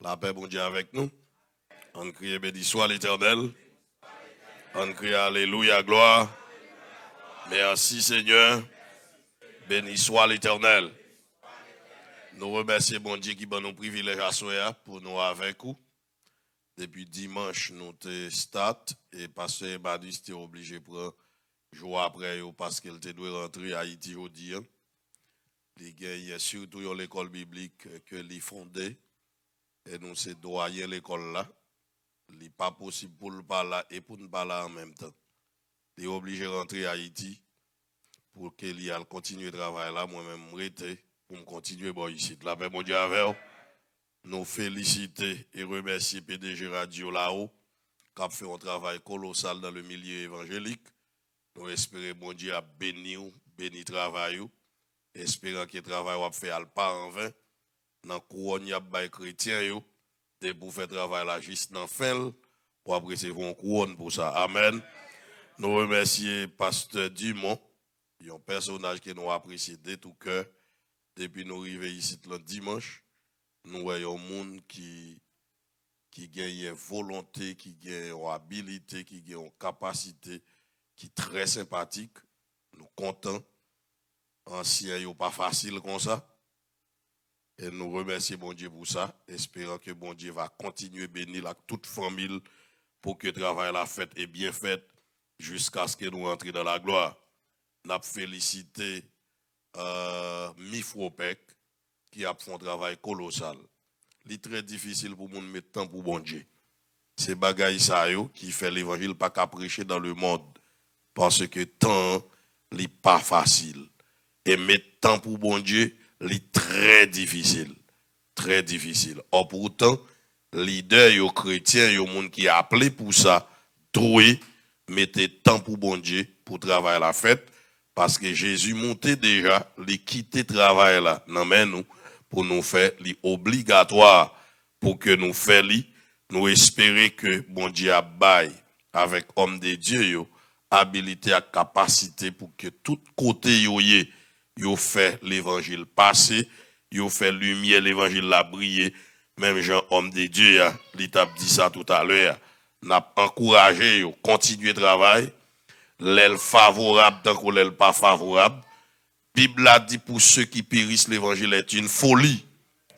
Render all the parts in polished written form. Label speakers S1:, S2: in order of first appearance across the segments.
S1: La paix, bon Dieu, avec nous. On crie béni soit l'Éternel. On crie Alléluia, gloire. Merci Seigneur. Béni soit l'Éternel. Nous remercions bon Dieu qui donne nous privilège à soi pour nous avec vous. Depuis dimanche, nous te start et pasteur Emmanuel était obligé pour jour après parce qu'il était dû rentrer à Haïti aujourd'hui. Il y a surtout l'école biblique que l'y fondé et nous c'est doyen l'école là. Il n'est pas possible pour le parler et pour ne pas là en même temps. Il est obligé de rentrer à Haïti pour qu'il y ait continuer le travail là. Moi-même, je pour me continuer ici. La paix, mon Dieu, avec vous. Nous féliciter et remercier PDG Radio là-haut qui a fait un travail colossal dans le milieu évangélique. Nous espérons, mon Dieu, à bénir le travail. Espérons que le travail va faire pas en vain. Dans le couronne, il y a des chrétiens. Et pour faire travail là juste dans fin pour apprécier une couronne pour ça. Amen. Nous remercions pasteur Dumont, un personnage que nous apprécions de tout cœur. Depuis nous arrivés ici le dimanche, nous voyons un monde qui gagne volonté, qui gagne habilité, qui gagne capacité, qui est très sympathique. Nous comptons. Ancien, il n'est pas facile comme ça. Et nous remercions bon Dieu pour ça. Espérons que bon Dieu va continuer à bénir toute famille pour que le travail la fête est bien fait jusqu'à ce que nous entrions dans la gloire. Nous avons félicité Mifropek qui a fait un travail colossal. Il est très difficile pour nous mettre temps pour bon Dieu. C'est bagaille ça qui fait l'évangile pas qu'à prêcher dans le monde parce que temps n'est pas facile. Et mettre temps pour bon Dieu est très difficile. Très difficile. Or pourtant, leader, les chrétiens, les gens qui a appelé pour ça, trouver, mettez temps pour bon Dieu, pour travailler la fête, parce que Jésus montait déjà, les quitter travail là, nous, pour nous faire obligatoire, pour que nous fassions, nous espérer que bon Dieu a bail avec homme de Dieu, habilité à capacité pour que tout côté yo fait l'évangile passer, yo fait lumière l'évangile la briller, même Jean homme de Dieu il t'a dit ça tout à l'heure, n'a encouragé yo continuer travail, l'aile favorable tant que l'aile pas favorable. Bible a dit pour ceux qui périssent l'évangile est une folie,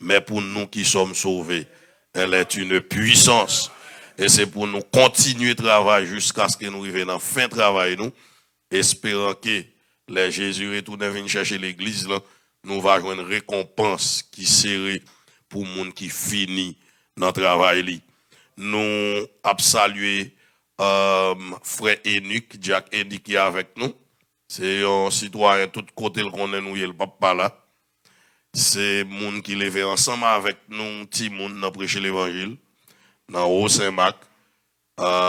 S1: mais pour nous qui sommes sauvés, elle est une puissance. Et c'est pour nous continuer travail jusqu'à ce que nous arrivions dans fin travail nous, espérant que les Jésus retournent venir chercher l'église là, nous va jouer une récompense qui serait pour monde qui finit dans travail li. Nous a salué frère Enoch, Jack Enoch qui est avec nous. C'est un citoyen tout côté qu'on est nous le papa là. C'est monde qui levé ensemble avec nous, petit monde dans prêcher l'évangile dans Haut Saint-Marc.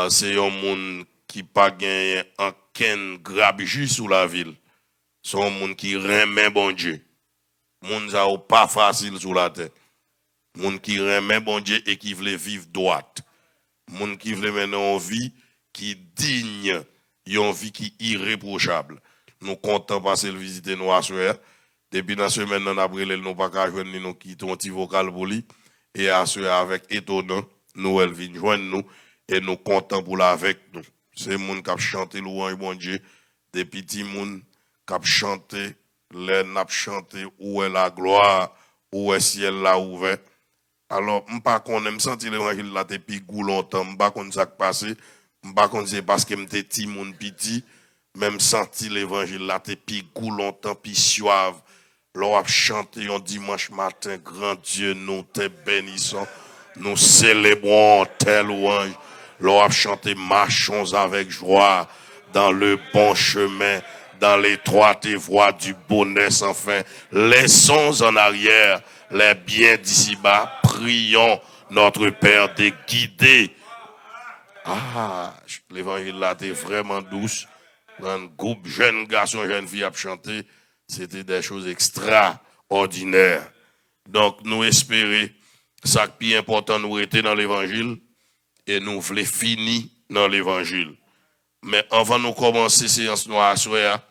S1: C'est un monde qui pas gagné aucun grabji sous la ville. C'est un monde qui remet bon Dieu. Monde ça pas facile sous la terre. Monde qui remet bon Dieu et qui veut vivre droite. Monde qui veut mener une vie qui digne, une vie qui irréprochable. Nous comptons passer le visiter nous à soir. Depuis la semaine on a brûlé nous pas qu'à joindre nous qui ton petit vocal pour lui et à soir avec étonnant nous elle vient joindre nous et nous comptons pour la avec nous. C'est monde qui a chanté louange bon Dieu des petits monde qui a chanté les n'a chanté où est la gloire où est ciel là ouvert. Alors m'pas qu'on aime sentir l'évangile là depuis gou longtemps m'pas qu'on ça passé m'pas qu'on c'est parce que m'était petit monde petit même sentir l'évangile là depuis gou longtemps puis suave l'on a chanté un dimanche matin grand Dieu nous te bénissons nous célébrons tes louanges l'on a chanté marchons avec joie dans le bon chemin dans l'étroite voie du bonheur sans fin laissons en arrière les biens d'ici-bas, prions notre Père de guider. Ah, l'évangile là était vraiment douce. Un groupe jeunes garçons, jeunes filles à chanter, c'était des choses extraordinaires. Donc, nous espérons, ça qui est important, nous était dans l'évangile et nous voulons finir dans l'évangile. Mais avant de commencer séance noire à soir,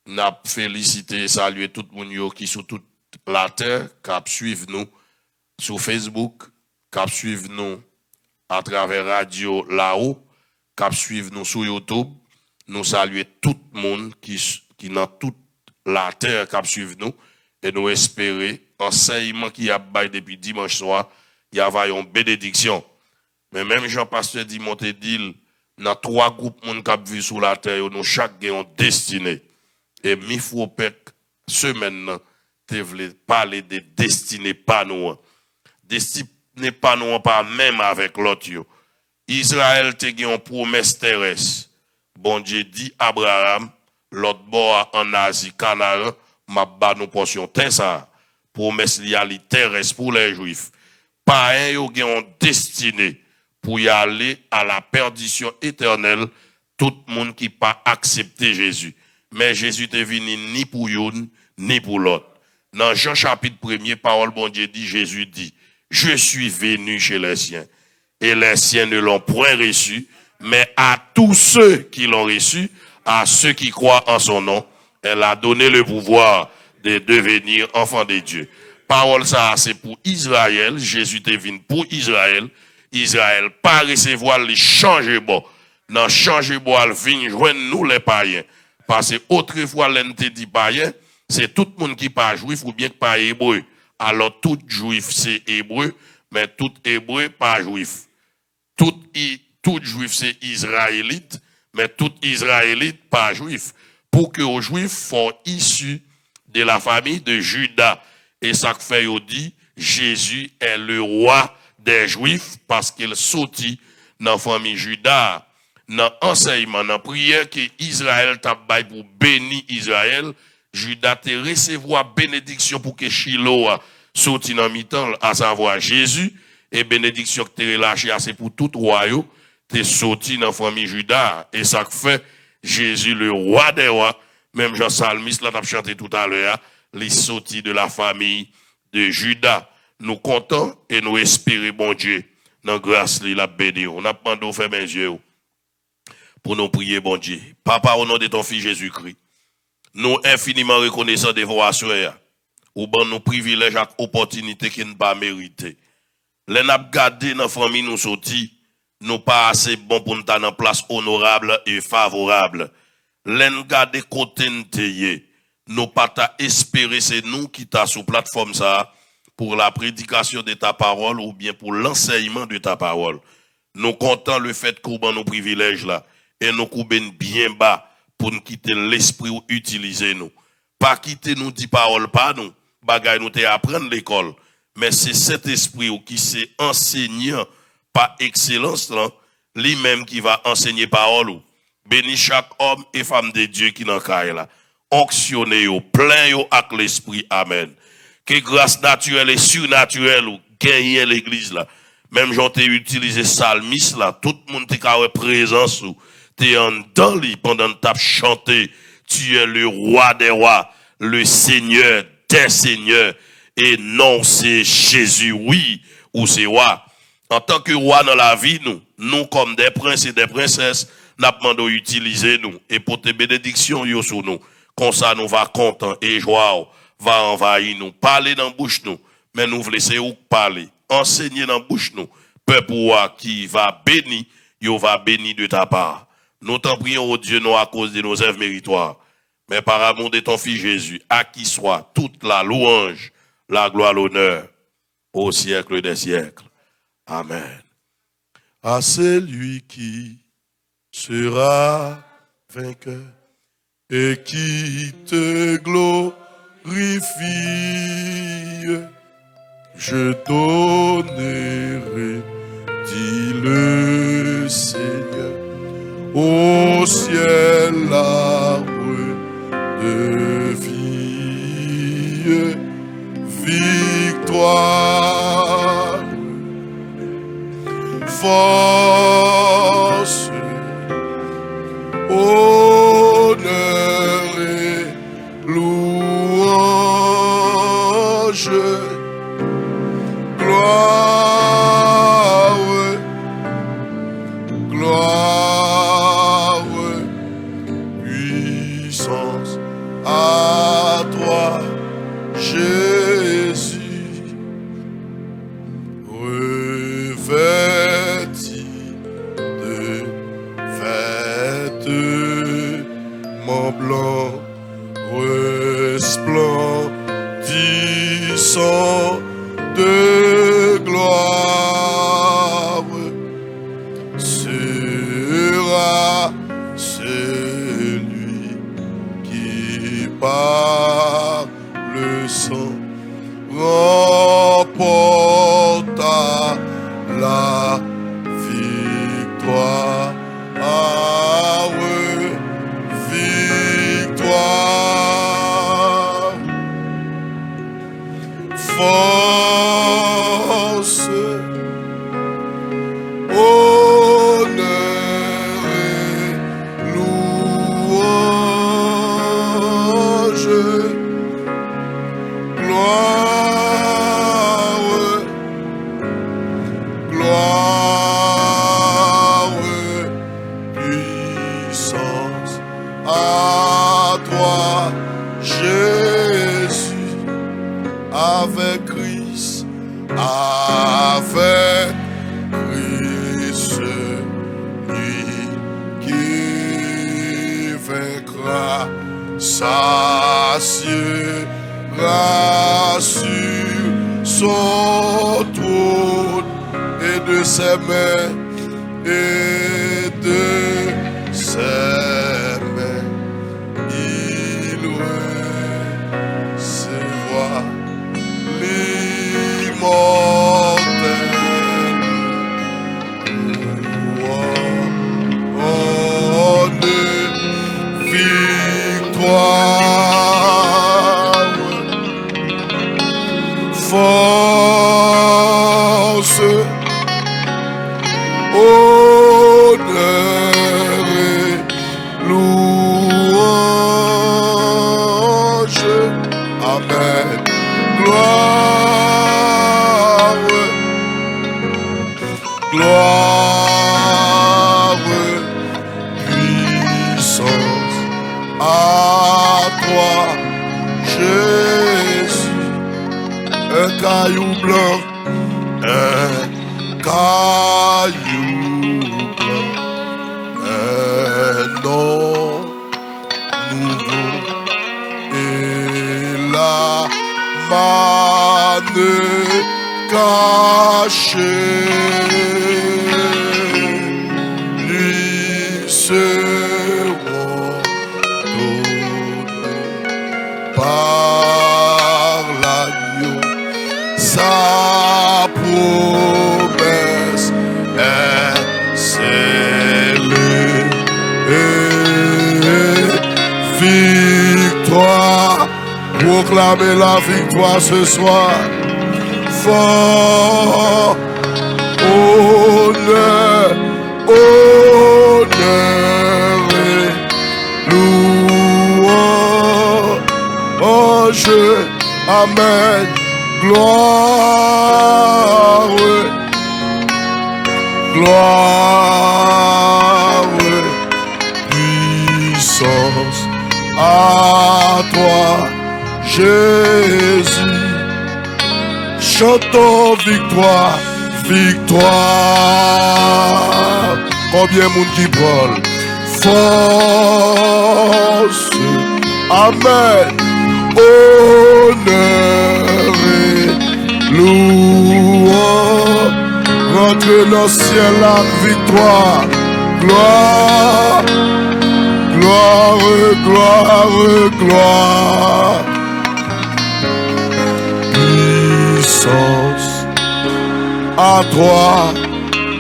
S1: nous félicité et salué tout le monde qui sont toute la terre, qui suivent nous sur Facebook, qui suivent nous à travers radio là-haut, qui suivent nous sur YouTube. Nous saluons tout le monde qui dans toute la terre qui suivent nous et nous espérons enseignement qui a bail depuis dimanche soir, il y a une bénédiction. Mais même Jean-Pasteur dit Montedil, dans 3 groupes monde qui vivent sur la terre, nous chaque ont destinée. Et mi faut pek semaine te vle parler de destinée pas nous. Destinée pas nous pas même avec l'autre yo. Israël te gen une promesse terrestre. Bon Dieu dit Abraham, l'autre bord en Asie, Canaan, m'a ba nous portion terre ça. Promesse li terrestre pour les Juifs. Pas un yo gen une destinée pour y aller à la perdition éternelle tout le monde qui pas accepté Jésus. Mais Jésus est venu ni pour une, ni pour l'autre. Dans Jean chapitre 1er, parole bon Dieu dit, Jésus dit, je suis venu chez les siens. Et les siens ne l'ont point reçu, mais à tous ceux qui l'ont reçu, à ceux qui croient en son nom, elle a donné le pouvoir de devenir enfants de Dieu. Parole ça, c'est pour Israël. Jésus est venu pour Israël. Israël pas recevoir les changer bon. Dans changer bon, elle vient joindre nous les païens. Parce que autrefois, l'on te dit païen, c'est tout le monde qui pas juif ou bien qui pas hébreu. Alors tout juif c'est hébreu, mais tout hébreu pas juif. Tout juif c'est israélite, mais tout israélite pas juif. Pour que les juifs soient issus de la famille de Judas. Et ça fait on dit Jésus est le roi des juifs parce qu'il sortit dans la famille Judas. Dans l'enseignement, dans la prière que Israël t'a baillé pour bénir Israël, Judas te recevoir bénédiction pour que Shiloh sorti dans mi-temps, à savoir Jésus, et bénédiction que t'es relâché, c'est pour tout royaume, t'es sorti dans la famille Judas, et ça fait Jésus le roi des rois, même Jean Salmiste, là, t'as chanté tout à l'heure, les sortis de la famille de Judas. Nous comptons et nous espérons, bon Dieu, dans grâce, la béni. On a demandé de faire mes yeux pour nous prier, bon Dieu. Papa, au nom de ton Fils Jésus-Christ, nous infiniment reconnaissants de vos assureurs, ou bon nous privilèges et opportunités qui ne pas mériter. Les n'a gardé dans la famille nous sortis, nous pas assez bon pour nous dans place honorable et favorable. Les n'a gardé côté nous pas ta espérer c'est nous qui t'a sur plateforme ça pour la prédication de ta parole ou bien pour l'enseignement de ta parole. Nous comptons le fait qu'on a nos privilèges là et nous coubons bien bas pour nous quitter l'esprit ou utiliser nous. Pas quitter nous dit parole pas nous, bagay nous te apprendre l'école, mais c'est cet esprit ou qui s'est enseignant par excellence là, lui-même qui va enseigner parole ou. Bénis chaque homme et femme de Dieu qui n'en caille là. Onctionnez yo, plein yo avec l'esprit, amen. Que grâce naturelle et surnaturelle ou gagner l'église là. Même j'en t'ai utilisé salmis là, tout le monde t'est présence ou t'es en dans lui pendant que t'as chanté, tu es le roi des rois, le seigneur des seigneurs, et non c'est Jésus, oui, ou c'est roi. En tant que roi dans la vie, nous comme des princes et des princesses, nous demandons d'utiliser nous, et pour tes bénédictions yo sur nous. Comme ça, nous va content et joie va envahir nous. Parler dans la bouche nous, mais nous voulons laisser où parler. Enseigner dans la bouche nous. Peuple qui va bénir, il va bénir de ta part. Nous t'en prions au Dieu, non à cause de nos œuvres méritoires, mais par amour de ton Fils Jésus, à qui soit toute la louange, la gloire, l'honneur, au siècle des siècles. Amen. À celui qui sera vainqueur et qui te glorifie, je donnerai, dit le Seigneur, au ciel l'arbre de vie, victoire, force, honneur et louange, gloire, gloire, puissance à toi, Jésus. vêtis de vêtements blancs resplendissants de gloire sera celui qui par le sang remporta la victoire. Victoire. Force, honneur et louange, gloire, gloire, puissance à toi, Jésus, avec Christ, lui qui vaincra s'assiera sur son trône et de ses mains et de ses mains il recevra l'immortel victoire. Force, honneur et louange. Amen. Gloire, gloire, puissance à toi, Jésus. Un caillou blanc, un caillou blanc, un nom nouveau et la manne cachée lui seront donnés par l'agneau. Sa promesse est scellée. Victoire, proclamez la victoire ce soir. Fort, honneur, honneur et louange. Amen. Gloire, gloire, puissance à toi, Jésus. Chantons victoire, victoire. Combien de monde qui parle? Force, amen. Honneur et louange. Rentrez dans le ciel la victoire. Gloire, gloire, gloire, gloire. Puissance à toi,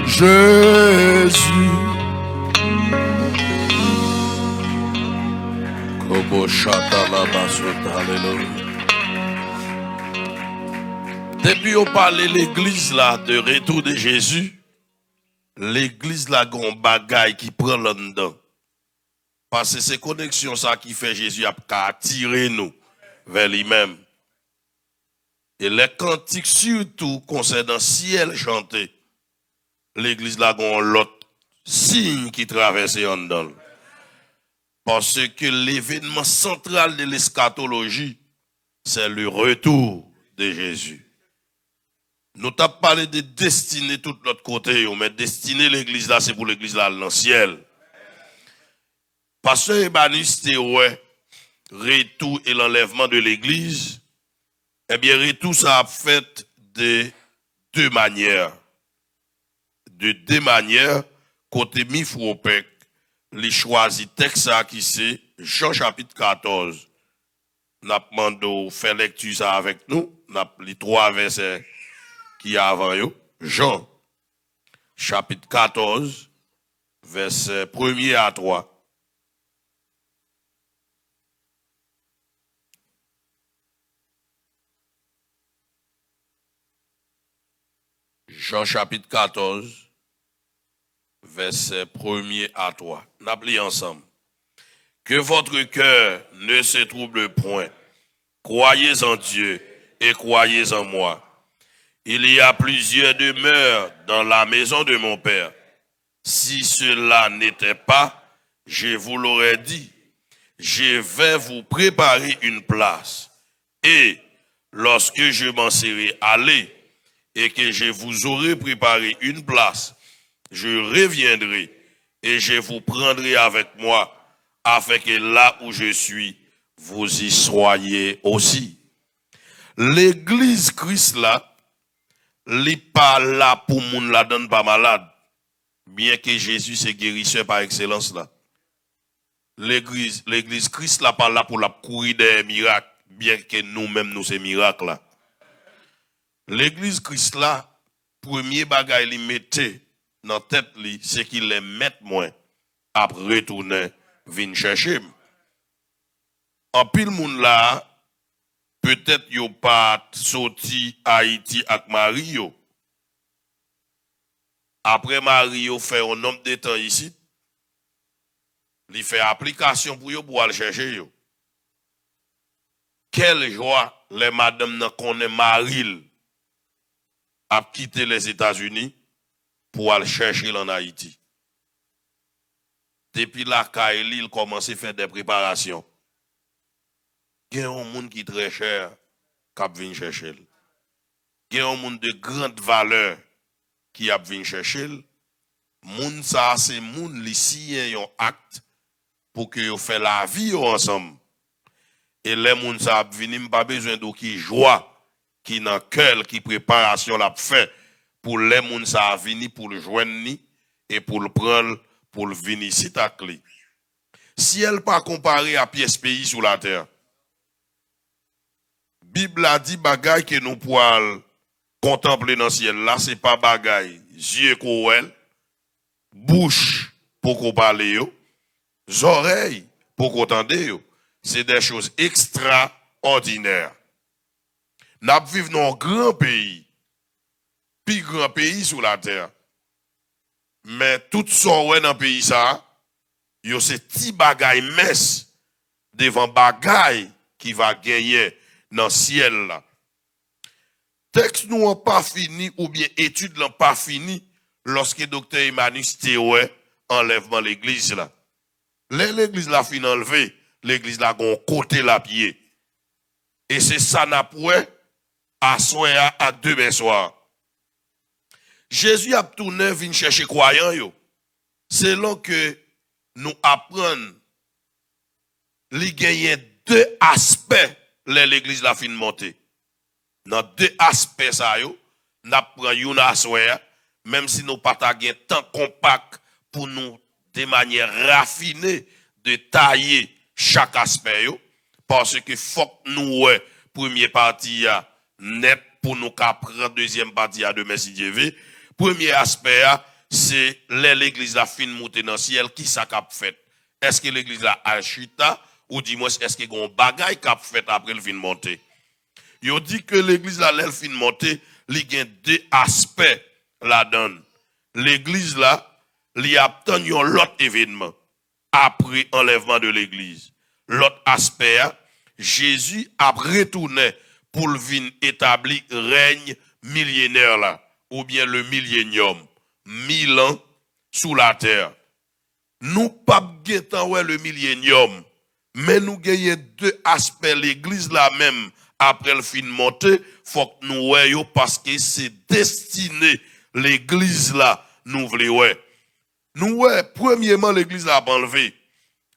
S1: Jésus. Depuis on parlait l'église là de retour de Jésus, l'église là gon bagaille qui prend là-dedans. Parce que c'est connexion ça qui fait Jésus a attirer nous vers lui-même. Et les cantiques surtout concernant ciel chanté, l'église là gon l'autre signe qui traverse en dedans. Parce que l'événement central de l'eschatologie, c'est le retour de Jésus. Nous t'avons parlé de destiner tout l'autre côté, mais destiner l'église là, c'est pour l'église là dans le ciel. Pasteur Ebanus, c'était ouais, retour et l'enlèvement de l'église. Eh bien, retour, ça a fait de deux manières. De deux manières, côté Mifropek, les choisi texte qui c'est Jean chapitre 14. Nous avons demandé de faire lecture ça avec nous. Nous avons les trois versets qui avant yo. Jean, chapitre 14, verset 1er à 3. Jean, chapitre 14, verset 1er à 3. Nous ensemble. Que votre cœur ne se trouble point. Croyez en Dieu et croyez en moi. Il y a plusieurs demeures dans la maison de mon Père. Si cela n'était pas, je vous l'aurais dit. Je vais vous préparer une place. Et lorsque je m'en serai allé et que je vous aurai préparé une place, je reviendrai et je vous prendrai avec moi, afin que là où je suis, vous y soyez aussi. L'église Christ là, n'est pas là pour moun la donne pas malade, bien que Jésus c'est guérisseur par excellence là. L'église Christ là pas là pour la courir des miracles, bien que nous-mêmes nous c'est miracles là. L'église Christ là, premier bagay li mette dans tête li, c'est qu'il les mette moins après retourner vinn chercher. En pile moun là, peut-être yo pas sorti Haïti avec Mario. Après Mario fait un nombre de temps ici, il fait application pour yo pour aller chercher yo. Quelle joie les madame nan connaît Maril a quitté les États-Unis pour aller chercher en Haïti. Depuis la Kaili, il commence à faire des préparations. Il y a un monde qui est très cher qui vient chercher. Il y a un monde de grande valeur qui a venu chercher. Moun ça c'est moun li signé un acte pour que yo fait la vie ensemble. Et les moun ça vini pas besoin de qui joie qui dans cœur qui préparation l'a fait pour les moun ça vini pour le joindre ni et pour le prendre pour le venir ici ta clé. Si elle pas comparé à pièce pays sur la terre. Bible a dit bagay que nous pouvons contempler dans le ciel là, c'est pas bagay yeux qu'on bouche pour qu'on parle yo, oreilles pour qu'on entende yo. C'est des choses extraordinaires. Nous vivons dans un grand pays, plus grand pays sur la terre. Mais tout ça dans le pays ça, yo c'est petit bagay messe devant bagay qui va gagner dans le ciel là. Texte nous n'a pas fini ou bien étude n'a pas fini lorsque docteur Emmanuel Théoué enlèvement l'église là. L'église la fin enlevé, l'église la gon côté la pied. Et c'est ça n'a point à soir à demain soir. Jésus a tourné vinn chercher croyants yo. C'est là que nous apprenons li gagner deux aspects l'église la fin montée. Dans deux aspects ça yo, n'a prend yon assoir même si nous pas ta gen temps compact pour nous de manière raffinée de tailler chaque aspect yo parce que faut que nous ouais première partie a net pour nous prendre deuxième partie à demain si Dieu veut. Premier aspect c'est l'église la fin monter dans le ciel qui ça qu'a fait. Est-ce que l'église la a chuta ou dis-moi est-ce que gon bagay qu'a fait après le fin monter. Yo dit que l'église la l'elle fin monter, li gen deux aspects la donne. L'église là li attend yon l'autre événement après enlèvement de l'église. L'autre aspect Jésus a retourné pour le vin établir règne millénaire là ou bien le millénium, 1000 ans sous la terre. Nous pas guettant ouais le millénium, mais nous gagnons deux aspects l'église là même après le fin monter, faut que nous voyons parce que c'est destiné l'église là, nous voulons ouais. Nous ouais, premièrement l'église là pas enlevé.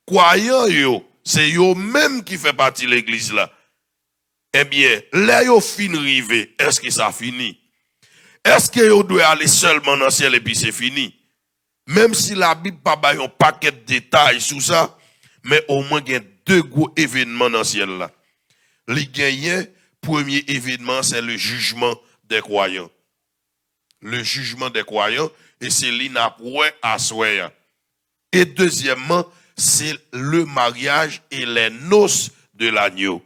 S1: Croyant yo, c'est yo même qui fait partie de l'église là. Eh bien, là yo fin rivé, est-ce que ça finit? Est-ce que yo doit aller seulement dans le ciel et puis c'est fini? Même si la Bible pas ba un paquet de détails sur ça, mais au moins il y a deux gros événements dans le ciel là. Les gagnants, premier événement, c'est le jugement des croyants. Le jugement des croyants, et c'est l'inaproué à soi. Et deuxièmement, c'est le mariage et les noces de l'agneau.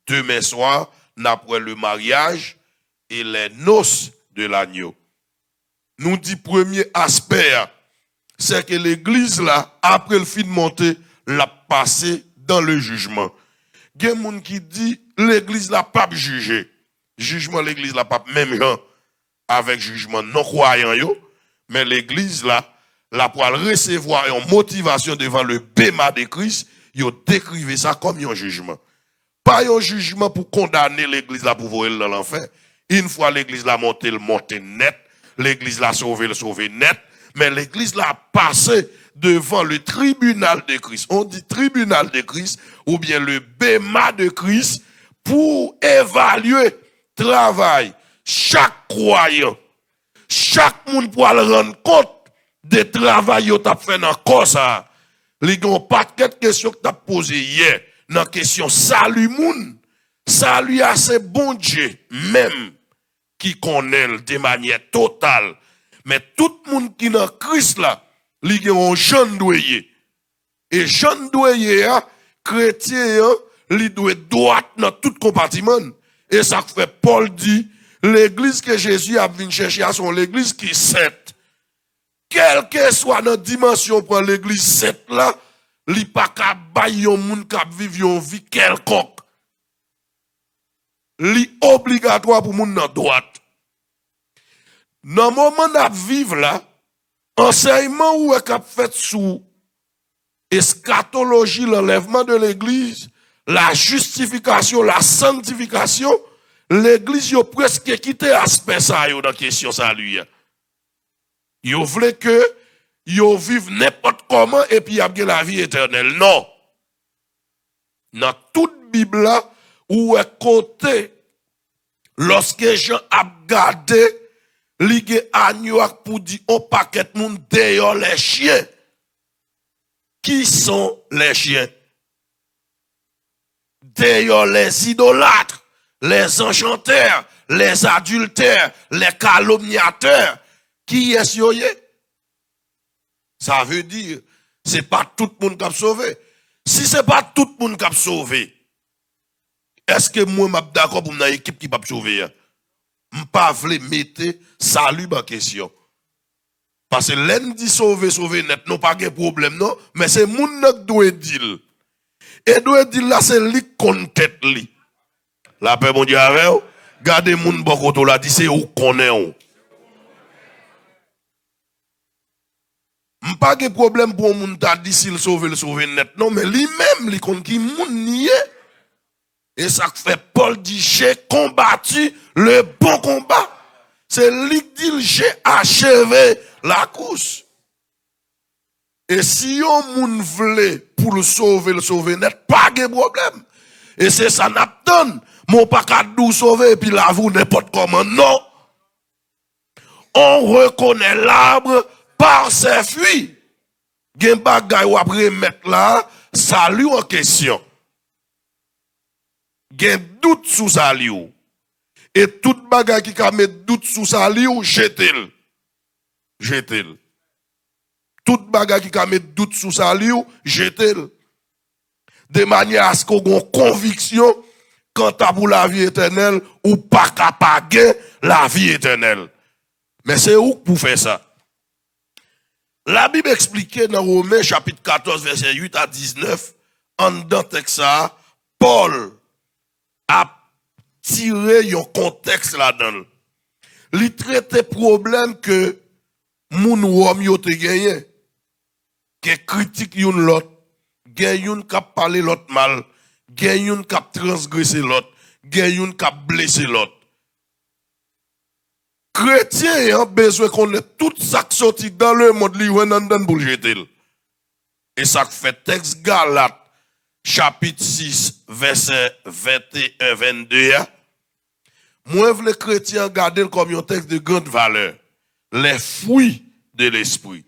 S1: Demain soir, n'après le mariage et les noces de l'agneau. Nous dit premier aspect, c'est que l'église là, après le fin de montée, l'a passé dans le jugement. Il y a des gens qui dit l'église là pas jugé. Jugement l'église là pas même gens avec jugement non croyant yo, mais l'église là la pour recevoir une motivation devant le bêma de Christ, yo décrivait ça comme un jugement. Pas un jugement pour condamner l'église là pour voir dans l'enfer. Une fois l'église là monté le monté net, l'église là sauvé le sauvé net, mais l'église là passé devant le tribunal de Christ. On dit tribunal de Christ ou bien le bêma de Christ pour évaluer travail chaque croyant. Chaque monde pour le rendre compte des travail que tu as fait dans le corps ça. Les gars, pas de question que tu as posé hier dans la question salut moun. Salut à ce bon Dieu même qui connaît de manière totale. Mais tout le monde qui est dans Christ là, il a un jeune doué. Et jeune doué, chrétien, il doit droit dans tout compartiment. Et ça fait Paul dit, l'église que Jésus a venu chercher à son l'église qui est sainte. Quelle que soit notre dimension pour l'église sainte là, il n'y a pas qu'à bailler un monde qui vit une vie quelconque. Il est obligatoire pour moun dans droite. Dans le moment de vivre là, enseignement ou est fait sous eschatologie, l'enlèvement de l'église, la justification, la sanctification, l'église a presque quitté aspect ça dans la question salut. Yo voulait que yo vive n'importe comment et puis y a la vie éternelle. Non. Dans toute Bible là, où est côté, lorsque Jean a gardé, ligue agneau pour dire on paquet de monde d'ailleurs les chiens. Qui sont les chiens? D'ailleurs les idolâtres, les enchanteurs, les adultères, les calomniateurs. Qui est yoye? Ça veut dire, c'est pas tout le monde qui a sauvé. Si c'est pas tout le monde qui a sauvé, est-ce que moi, je suis d'accord pour une équipe qui va sauver? Je ne pas mettre salut en question. Parce que l'un dit sauver net, non pas de problème, non, mais c'est mon qui doit dire. Et doit dire là, c'est lui qui compte tête. La paix, mon Dieu, gardez mon bon là, dit c'est où qu'on est. Pas de problème pour moun ta dit s'il sauve le sauver net. Non, mais lui-même, il compte qui moun nié. Et ça fait Paul dit, j'ai combattu le bon combat. C'est lui qui dit, j'ai achevé la course. Et si on moun vle pour le sauver net, pas de problème. Et c'est ça n'a donne. Mon pas qu'à nous sauver et puis la vous n'importe comment. Non. On reconnaît l'arbre par ses fruits. Gen bagay ou après mettre là, salut en question. Gen doute sous salut. Et tout bagay qui ka mettre doute sous salut, jetez-le. Jetez-le. Tout bagay qui ka mettre doute sous salut, jetez-le. De manière à ce qu'on ait conviction quant à pour la vie éternelle ou pas capable la vie éternelle. Mais c'est où pour faire ça? La Bible expliquait dans Romains chapitre 14 verset 8 à 19, en dans texte ça, Paul a tiré un contexte là-dedans. Il traite problème que moun wom yo te gagné, que critique yon l'autre, gen yon k'ap parler l'autre mal, gen yon k'ap transgresser l'autre, gen yon qui a blessé l'autre. Chrétien a besoin qu'on ait tout ça qui sorti dans le monde li nan pour jeter. Et ça fait texte Galate chapitre 6 verset 21-22. Moi les chrétiens garder comme un texte de grande valeur. Les fruits de l'esprit.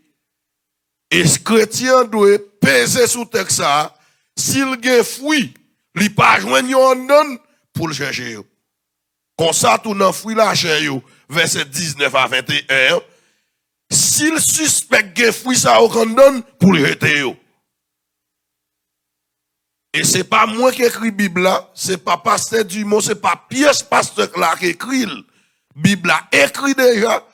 S1: Et ce chrétien doit peser sous texte ça. S'il gen fruit, li pas joindre yon donne pour le chercher. Comme ça tout nan fruit la chercher verset 19 à 21. S'il suspecte gen fruit ça au donne pour le jeter. Et c'est pas moi qui écrit Bible là, c'est pas pasteur Dumont, c'est pas pièce pasteur là qui écrit. Bible là écrit déjà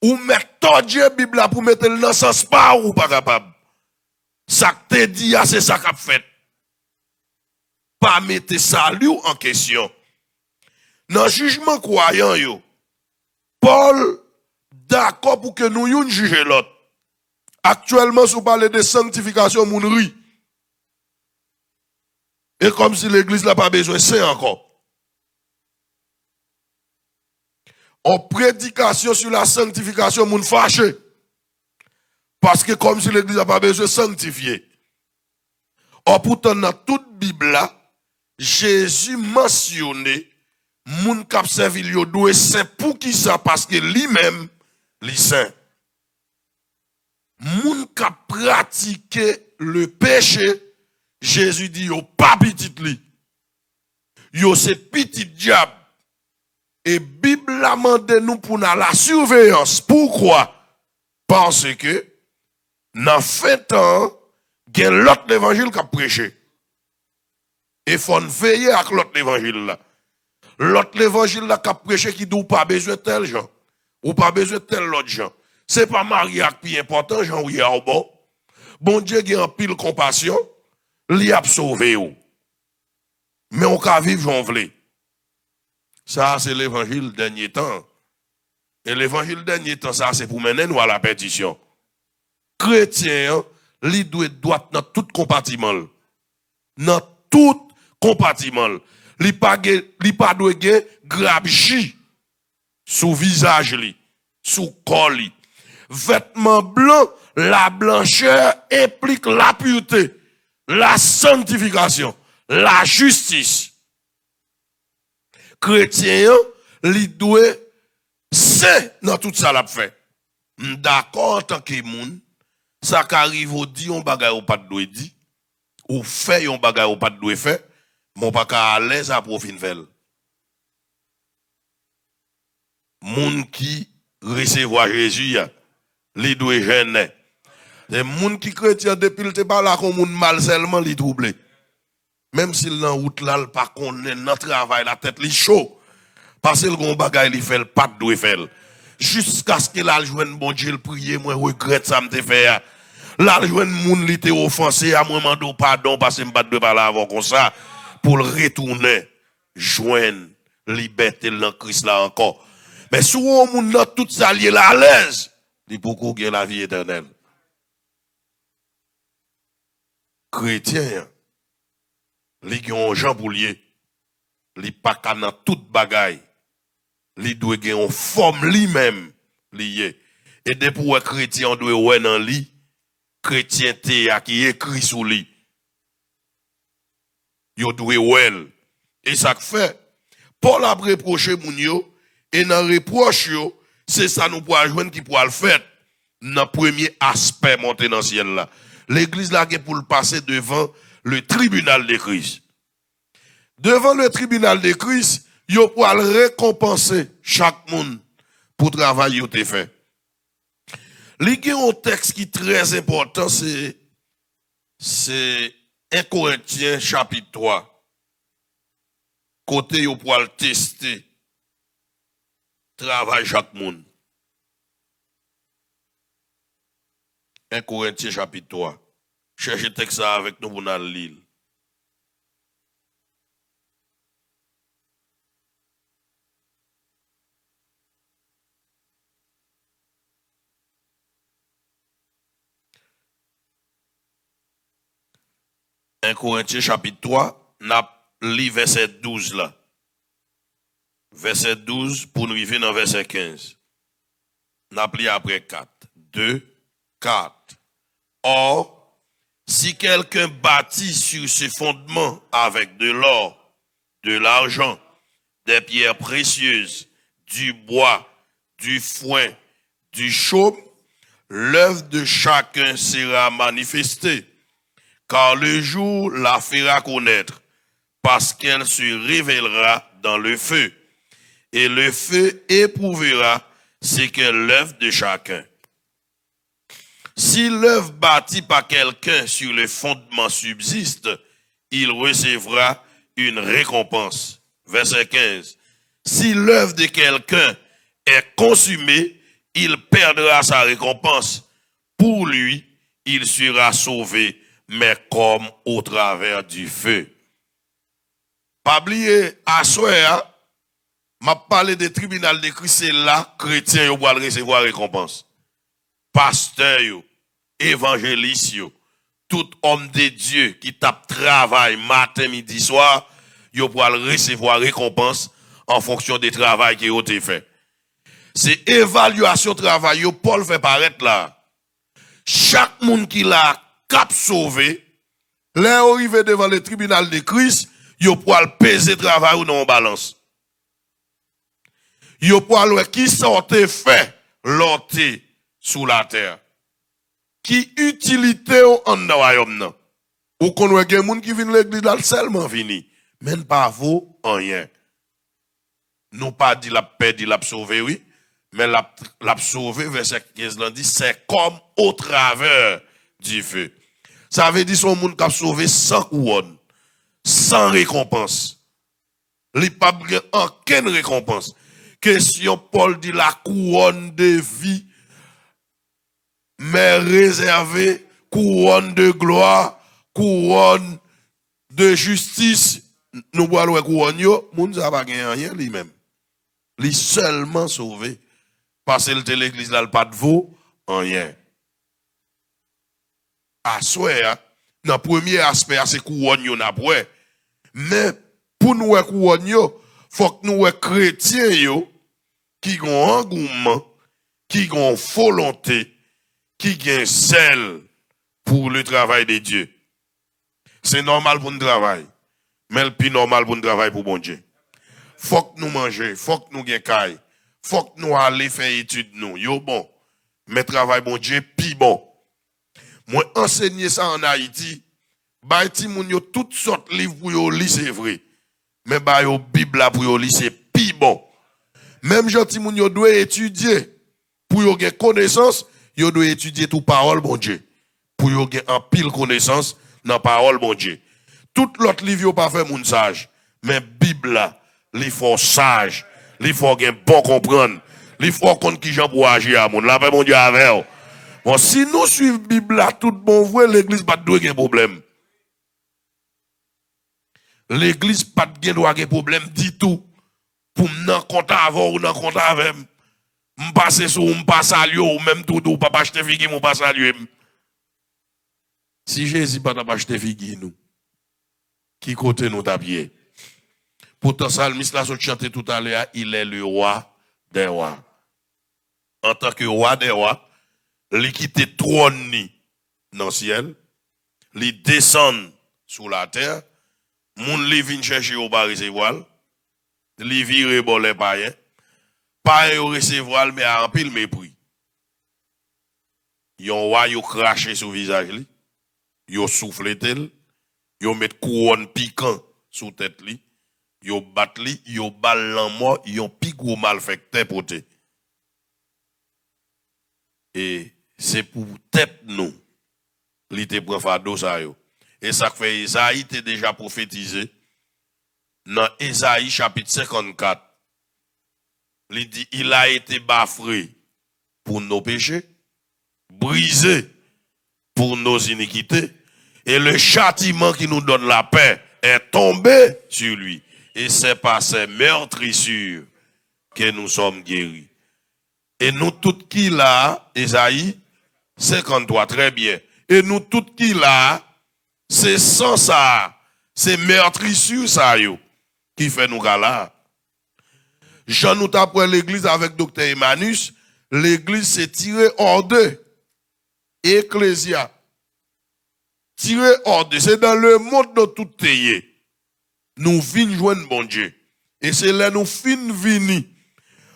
S1: ou mettre Dieu Bible là pour mettre dans sens pas ou pas capable. Ça que te dit c'est ça qu'a fait. Pas mettre salut en question. Dans jugement croyant yo, Paul d'accord pour que nous yon juger l'autre. Actuellement si on parle de sanctification moun ri. Et comme si l'église n'a pas besoin, c'est encore. En prédication sur la sanctification, moun fâché. Parce que comme si l'église n'a pas besoin de sanctifier. Or pourtant, dans toute Bible là, Jésus mentionné, moun kap servi yo doué saint pour qui ça? Parce que lui-même, li saint. Moun kap pratiquer le péché, Jésus dit yo pas petit li. Yo c'est petit diable. Et Bible la mande nous pour la surveillance. Pourquoi? Parce que dans fin temps, il y a l'autre évangile qui a prêché. Et faut veiller avec l'autre évangile là. L'autre évangile là qui a prêché qui dit pas besoin de tel gens ou pas besoin de tel autre gens. C'est pas mariage qui est important, Jean ou y'a bon. Bon Dieu qui a en pile compassion. Li a sauvé ou. Mais on ka vivre j'en vle. Ça c'est l'évangile dernier temps. Et l'évangile dernier temps ça c'est pour mener nous à la perdition. Chrétien li doit dans tout compartiment. Dans tout compartiment. Li pas doit gen grabji sous visage li, sous corps li. Vêtements blancs, la blancheur implique la pureté. La sanctification, la justice. Chrétien, li doit c'est dans tout ça l'a fait. D'accord en tant que moun, ça qu'arrive au dit on bagay ou pas doit dit ou fait on bagay ou pas doit faire, mon pas à l'aise à profit vel. Moun qui recevoir Jésus, li doit gêner. Les gens qui chrétien depuis le pas là comme moun mal seulement li troublé. Même s'il dans route là il pas connaît dans travail la tête li chaud parce que gon bagay li fait pas doit faire. Jusqu'à ce que là joine bon Dieu le prier moi regrette ça me te faire. Là joine moun li te offensé à moi mando pardon parce que me pas de parler avant comme ça pour le retourner joindre liberté dans Christ là encore. Mais si on moun dans tout ça lié là à l'aise, il pour qu'on gagne la vie éternelle. Chrétien, li gen Jean Boulier, li pa ka nan tout bagay, li doit gen en forme lui-même lié. Et de pour chrétien on doit ouais nan li, chrétien te qui écrit sous li. Yo doit ouais. Et ça fait Paul a reproché moun yo et dans reproche yo, c'est ça nous pour joindre qui pour le faire dans premier aspect monter dans ciel là. L'église là pour le passer devant le tribunal de Christ. Devant le tribunal de Christ, yo pour récompenser chaque monde pour le travail yo te fait. Il y a un texte qui est très important, c'est 1 Corinthiens chapitre 3. Côté yo pour le tester travail chaque monde. 1 Corinthiens chapitre 3. Cherchez texte ça avec nous pour nous lire. Un Corinthiens chapitre 3, n'a li verset 12 là. verset 12 pour nous arriver dans verset 15. N'appelez après 4. 2, 4. Or, si quelqu'un bâtit sur ce fondement avec de l'or, de l'argent, des pierres précieuses, du bois, du foin, du chaume, l'œuvre de chacun sera manifestée, car le jour la fera connaître, parce qu'elle se révélera dans le feu, et le feu éprouvera ce qu'est l'œuvre de chacun. Si l'œuvre bâtie par quelqu'un sur le fondement subsiste, il recevra une récompense. Verset 15. Si l'œuvre de quelqu'un est consumée, il perdra sa récompense. Pour lui, il sera sauvé, mais comme au travers du feu. Pas oublier, à soir, m'a parlé des tribunaux de Christ, c'est là, chrétiens, ils vont recevoir récompense. Pasteur, évangéliste, tout homme de Dieu qui tape travail matin, midi, soir, ils pourra recevoir récompense en fonction des travail qui ont été fait. C'est évaluation travail, Paul fait paraître là. Chaque monde qui l'a cap sauvé, là arrivé devant le tribunal de Christ, ils pourra peser travail ou non en balance. Ils pourra qui sortait fait l'ôté sous la terre. Qui utilité en dans royaume nan. Ou qu'on voit des gens qui viennent l'église là seulement fini. Même pas vaut rien. Nous pas dit la paix, dit la sauver, oui. Mais la sauver, verset 15 là dit, c'est comme au travers du feu. Ça veut dire son monde qui a sauvé sans couronne, sans récompense. Il n'y a pas aucune récompense. Question Paul dit la couronne de vie, mais réservée, couronne de gloire, couronne de justice. Nous voyons couronne, moun ça pas gagné rien lui-même. Lui seulement sauvé. Parce que l'église là, pas de vaut rien. À soi, dans le premier aspect, c'est couronne yon après. Mais pour nous couronne yo, faut que nous chrétiens yo qui ont engouement, qui ont volonté, qui ont zèle pour le travail de Dieu. C'est normal pour nous travailler, mais le plus normal pour nous travailler pour bon Dieu. Faut que nous mangions, faut que nous gagnons, faut que nous allions faire études nous. Yo bon, mais travail bon Dieu, puis bon. Moi enseigner ça en Haïti, bah ti moun yo toutes sortes de livres pour yo lire c'est vrai. Mais bah yo Bible là pour yo lire c'est puis bon. Même gentil moun yo doit étudier pour yo gen connaissance, yo doit étudier tout parole bon Dieu. Pour yo gen en pile connaissance dans parole bon Dieu. Tout l'autre livre yo pas fait moun sage, mais Bible là, li faut sage, li faut gen bon comprendre, li faut connait qui gens pour agir à moun. La paix bon Dieu avec. Bon, si nous suivons la Bible là, tout bon vrai, l'église pas de problème. L'église pas de problème du tout. Pour m'en compter avant ou n'en compter avec. M'passer sur m'passe à lui ou même tout ou pas acheter figue ou pas saluer. Si Jésus pas acheter figue nous. Qui côté nous tapier? Pourtant psalmiste là so chanter tout à l'heure, il est le roi des rois. En tant que roi des rois, li quitte trône ni dans le ciel, li descend sur la terre, moun li vin chercher au bas recevoir, li vire bon les païens, pas au recevoir mais en pile mépris. Yon roi yo craché sur visage li, yo soufflé tel, yo met couronne piquant sous tête li, yo bat li, yo bal lan mort, yon pi gros malfecteur poté. Et c'est pour tête nous, l'ité prend fardeau ça yo. Et ça fait Isaïe était déjà prophétisé dans Isaïe chapitre 54. Il dit il a été bafré pour nos péchés, brisé pour nos iniquités, et le châtiment qui nous donne la paix est tombé sur lui. Et c'est par ses meurtrissures que nous sommes guéris. Et nous tous qui là, Isaïe 53, très bien. Et nous tous qui là, c'est sans ça, c'est meurtrissure ça yo, qui fait nous là. Jean nous t'apprend l'église avec docteur Emmanuel, l'église s'est tirée hors d'eux. Ecclésia. Tirée hors d'eux. C'est dans le monde de tout pays. Nous venons joindre bon Dieu. Et c'est là nous fin vini.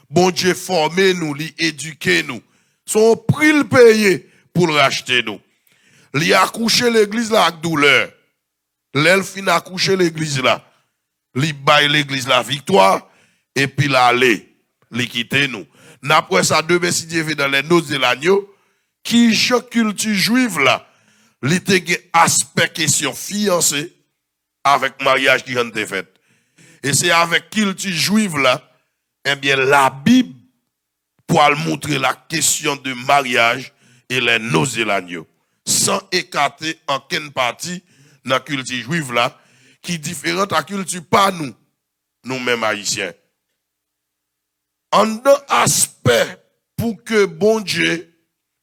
S1: Bon Dieu former nous, li éduquer nous. Son prix le payer pour le racheter nous. Li accoucher l'église là avec douleur. L'elle fin accoucher l'église là. Li baille l'église la victoire et puis l'aller, li quitter nous. N'après ça deux si Dieu fait dans les noces de l'agneau qui chaque culture juive là, li te gen aspect question fiancé avec mariage qui ont été fait. Et c'est avec culture juive là, eh bien la Bible pour montrer la question de mariage et les noces de l'agneau sans écarter aucune partie dans la culture juive là qui est différente à la culture pas nous, nous-mêmes haïtiens. En un aspect pour que bon Dieu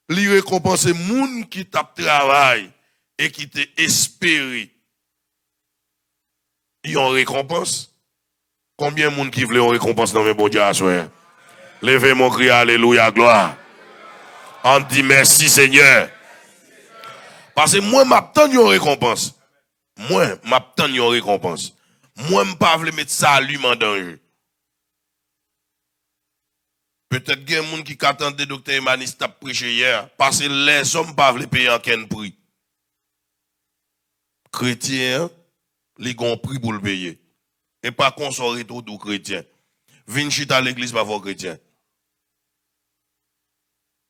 S1: lui récompense moun qui t'a travail et qui t'a espéré, ils ont récompense. Combien de monde qui veut une récompense dans mes bon Dieu à soi? Levez mon cri, alléluia, gloire. On dit merci Seigneur. Parce que moi, m'attends une récompense. Moi, m'attends une récompense. Moi, je ne pas mettre salut en danger. Peut-être qu'il y a des gens qui attendent le docteur Emmanuel a prêché hier. Parce que les hommes ne peuvent pas payer aucun prix. Chrétiens, ils ont un prix pour le payer. Et pas qu'on soit retour du chrétien. Vin chita à l'église pas vos chrétiens.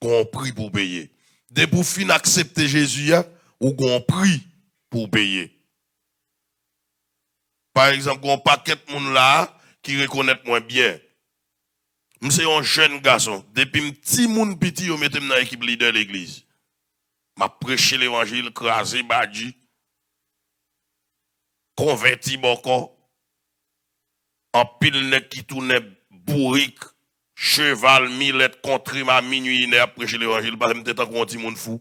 S1: Qu'on prix pour payer. Dès pour fin accepter Jésus, ou qu'on prix pour payer. Par exemple, qu'on paquet de monde là qui reconnaît moins bien. C'est un jeune garçon. Depuis petit monde petit, yo mette dans l'équipe leader de l'église. M'a prêché l'évangile, crasé badji. Converti beaucoup. En pile net qui tournait bourrique, cheval, millette, contre ma minuit, il a prêché l'évangile, parce que j'étais encore un petit monde fou.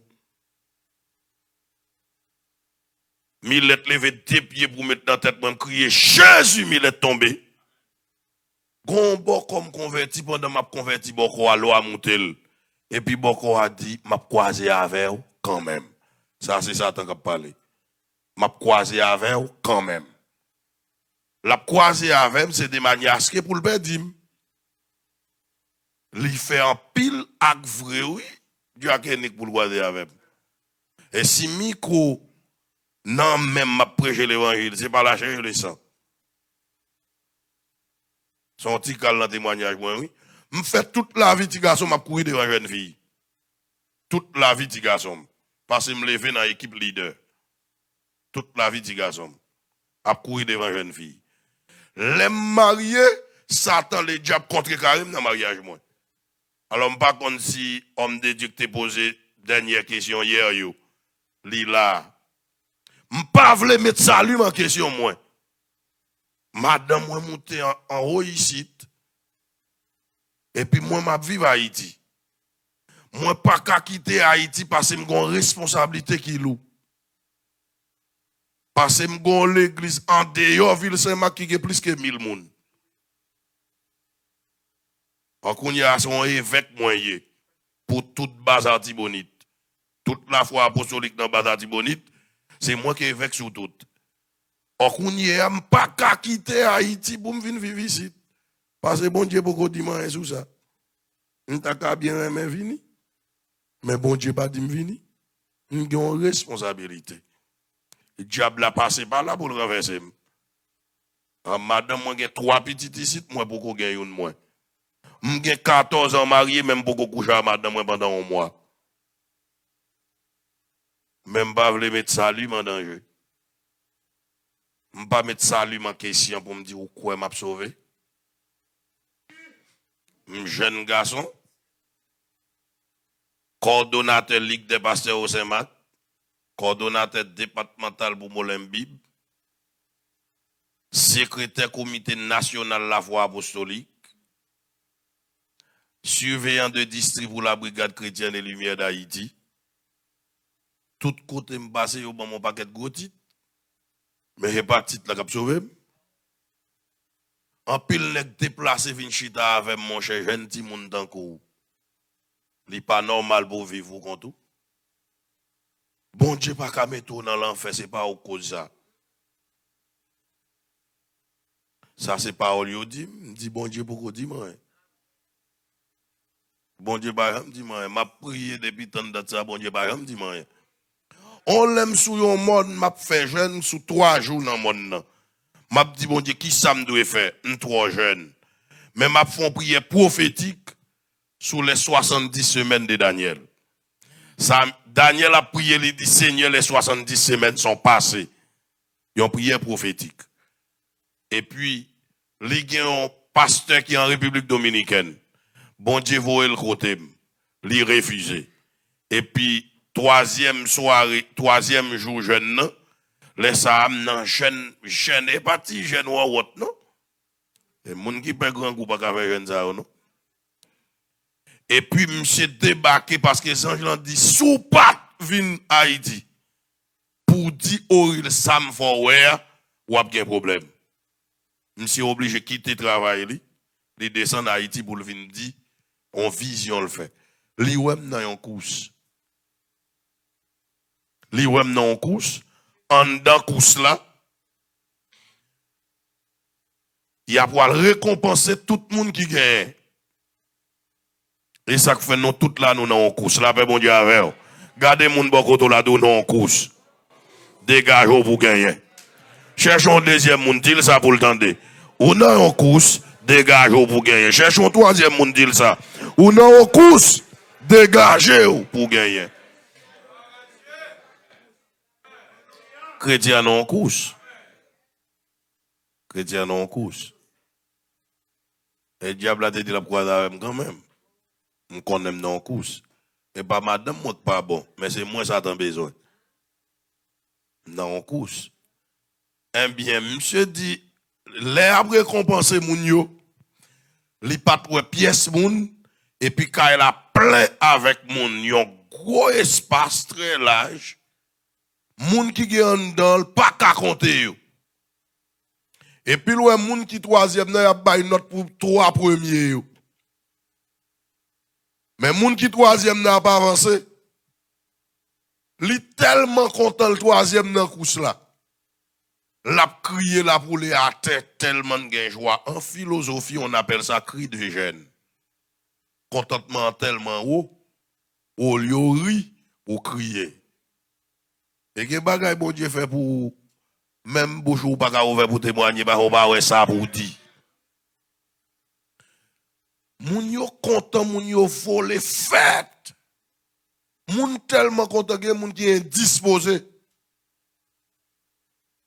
S1: Millette levé deux pieds pour mettre dans la tête, pour crier Jésus, millette tombé. Gon comme converti, pendant m'a converti, boko à l'eau à monter. Et puis boko a dit, m'a croisé avec vous quand même. Ça, c'est ça, tant qu'à parler. M'a croisé avec vous quand même. La croisée avec c'est de manière que pour le perdre. Il fait un pile ak vrai, oui, Dieu a qu'un pour le croiser avec. Et si Miko, non, même m'a prêché l'évangile, c'est pas la chair, le sang. Son petit cal dans témoignage, moi, oui. Je fais toute la vie, petit garçon, m'a couru devant une jeune fille. Toute la vie, petit garçon. Parce que je me lève dans l'équipe leader. Toute la vie, petit garçon. A couru devant une jeune fille. Les mariés, Satan les diables contre Karim dans le mariage. Moi. Alors, je ne sais pas si homme de Dieu t'a posé dernière question hier. Li là. Je ne sais pas mettre salut en question. Moi. Madame, moi, monté en haut ici. Et puis, moi, je vis à Haïti. Moi, je ne peux pas quitter Haïti parce que j'ai une responsabilité qui loue. Parce que j'ai l'église en dehors, ville Saint-Marc qui a plus que 1000 personnes. On y a son évêque moyen pour toute base Artibonite. Toute la foi apostolique dans base Artibonite, c'est moi qui évêque sur tout. On y a pas qu'à quitter Haïti pour me venir vivre ici. Parce que bon Dieu beaucoup dimanche sur ça. On t'a bien aimé venir. Mais bon Dieu pas dit me venir. On a une responsabilité. Le diable a passé par là pour le renverser. Madame, moi j'ai 3 petites ici, moi beaucoup gagner une moins. J'ai 14 ans marié, même beaucoup coucher à madame moi pendant un mois. Même pas vouloir mettre salut en danger. Je ne pas mettre salut en question pour me dire où quoi m'a sauvé. Un jeune garçon, coordonnateur Ligue des pasteurs au Saint-Marc, coordonnateur départemental pour Molenbeek, secrétaire comité national de la foi apostolique, surveillant de district pour la brigade chrétienne des Lumières d'Haïti. Tout côté me passe au bon mon paquet de gros titres. Mais il n'y a pas de titre là qui a sauvé. En pile nèg déplacé vin chita avec mon cher jeune ti moun tan kou. Li pas normal pour vivre comme tout. Bon Dieu pas qu'à mettre dans l'enfer, c'est pas au cause ça. Ça c'est parole yo dit, dit bon Dieu pourquoi dit moi. Bon Dieu pas me dit moi, m'a prié depuis tant de ça, bon Dieu pas me dit moi. On l'aime sous un monde, m'a fait jeune sous 3 jours dans monde nan. M'a dit bon Dieu qui ça me doit faire, 3 jeunes. Mais m'a fait une prière prophétique sur les 70 semaines de Daniel. Ça, Daniel a prié, il dit Seigneur, les 70 semaines sont passées. Il y a une prière prophétique. Et puis, il y a un pasteur qui est en République Dominicaine. Bon Dieu, voyez le côté, il refusé. Et puis, troisième jour, jeune, les Sam, non, jeune, et parti, jeune ou autre, non? Et moun qui peut grand goût, pas qu'à faire jeune ça, non? Et puis, monsieur débarqué parce que les anges dit, sous pas vin Haïti, pour dire, oh, il Sam Forware, ou a bien problème. Monsieur obligé de quitter le travail, il descend à Haïti pour le venir dire, on vision le fait. Li wèm nan yon course. Li wèm nan yon course. En dans course là, il a pour récompenser tout le monde qui gagne. Et ça fait nous tout là nous dans course. La paix bon Dieu avec. Gardez moun bokoto là nous dans course. Dégagez pour gagner. Cherchons deuxième monde dit ça pour le tendre. Ou dans course, dégagez pour gagner. Cherchons troisième monde dit ça. Ou dans course, dégagez pour gagner. Chrétien non course. Chrétien non course. Et diable a dit la croix avec quand même. On connaît non course. Et pas madame moi pas bon, mais c'est moi ça t'en besoin. Non course. Eh bien, monsieur dit les après récompenser moun yo, li pas trouver pièce moun et puis quand il a plein avec moun, yon gros espace très large. Moun qui gen dans pas qu'à compter yo. Et puis le moun qui troisième nan y a bay note pour 3 premiers yo. Mais moun qui troisième n'a pas avancé. Li tellement content le troisième nan course là. L'a crié la pour les à tête tellement de joie. En philosophie, on appelle ça cri de gêne. Contentement tellement haut, au lieu ri ou crier. Et que bagay bon Dieu fait pour même bouche ou pas ouvert pour témoigner, bah on va ça pour dire. Moun yo content, moun yo volé fête. Moun tellement content que moun qui est indisposé.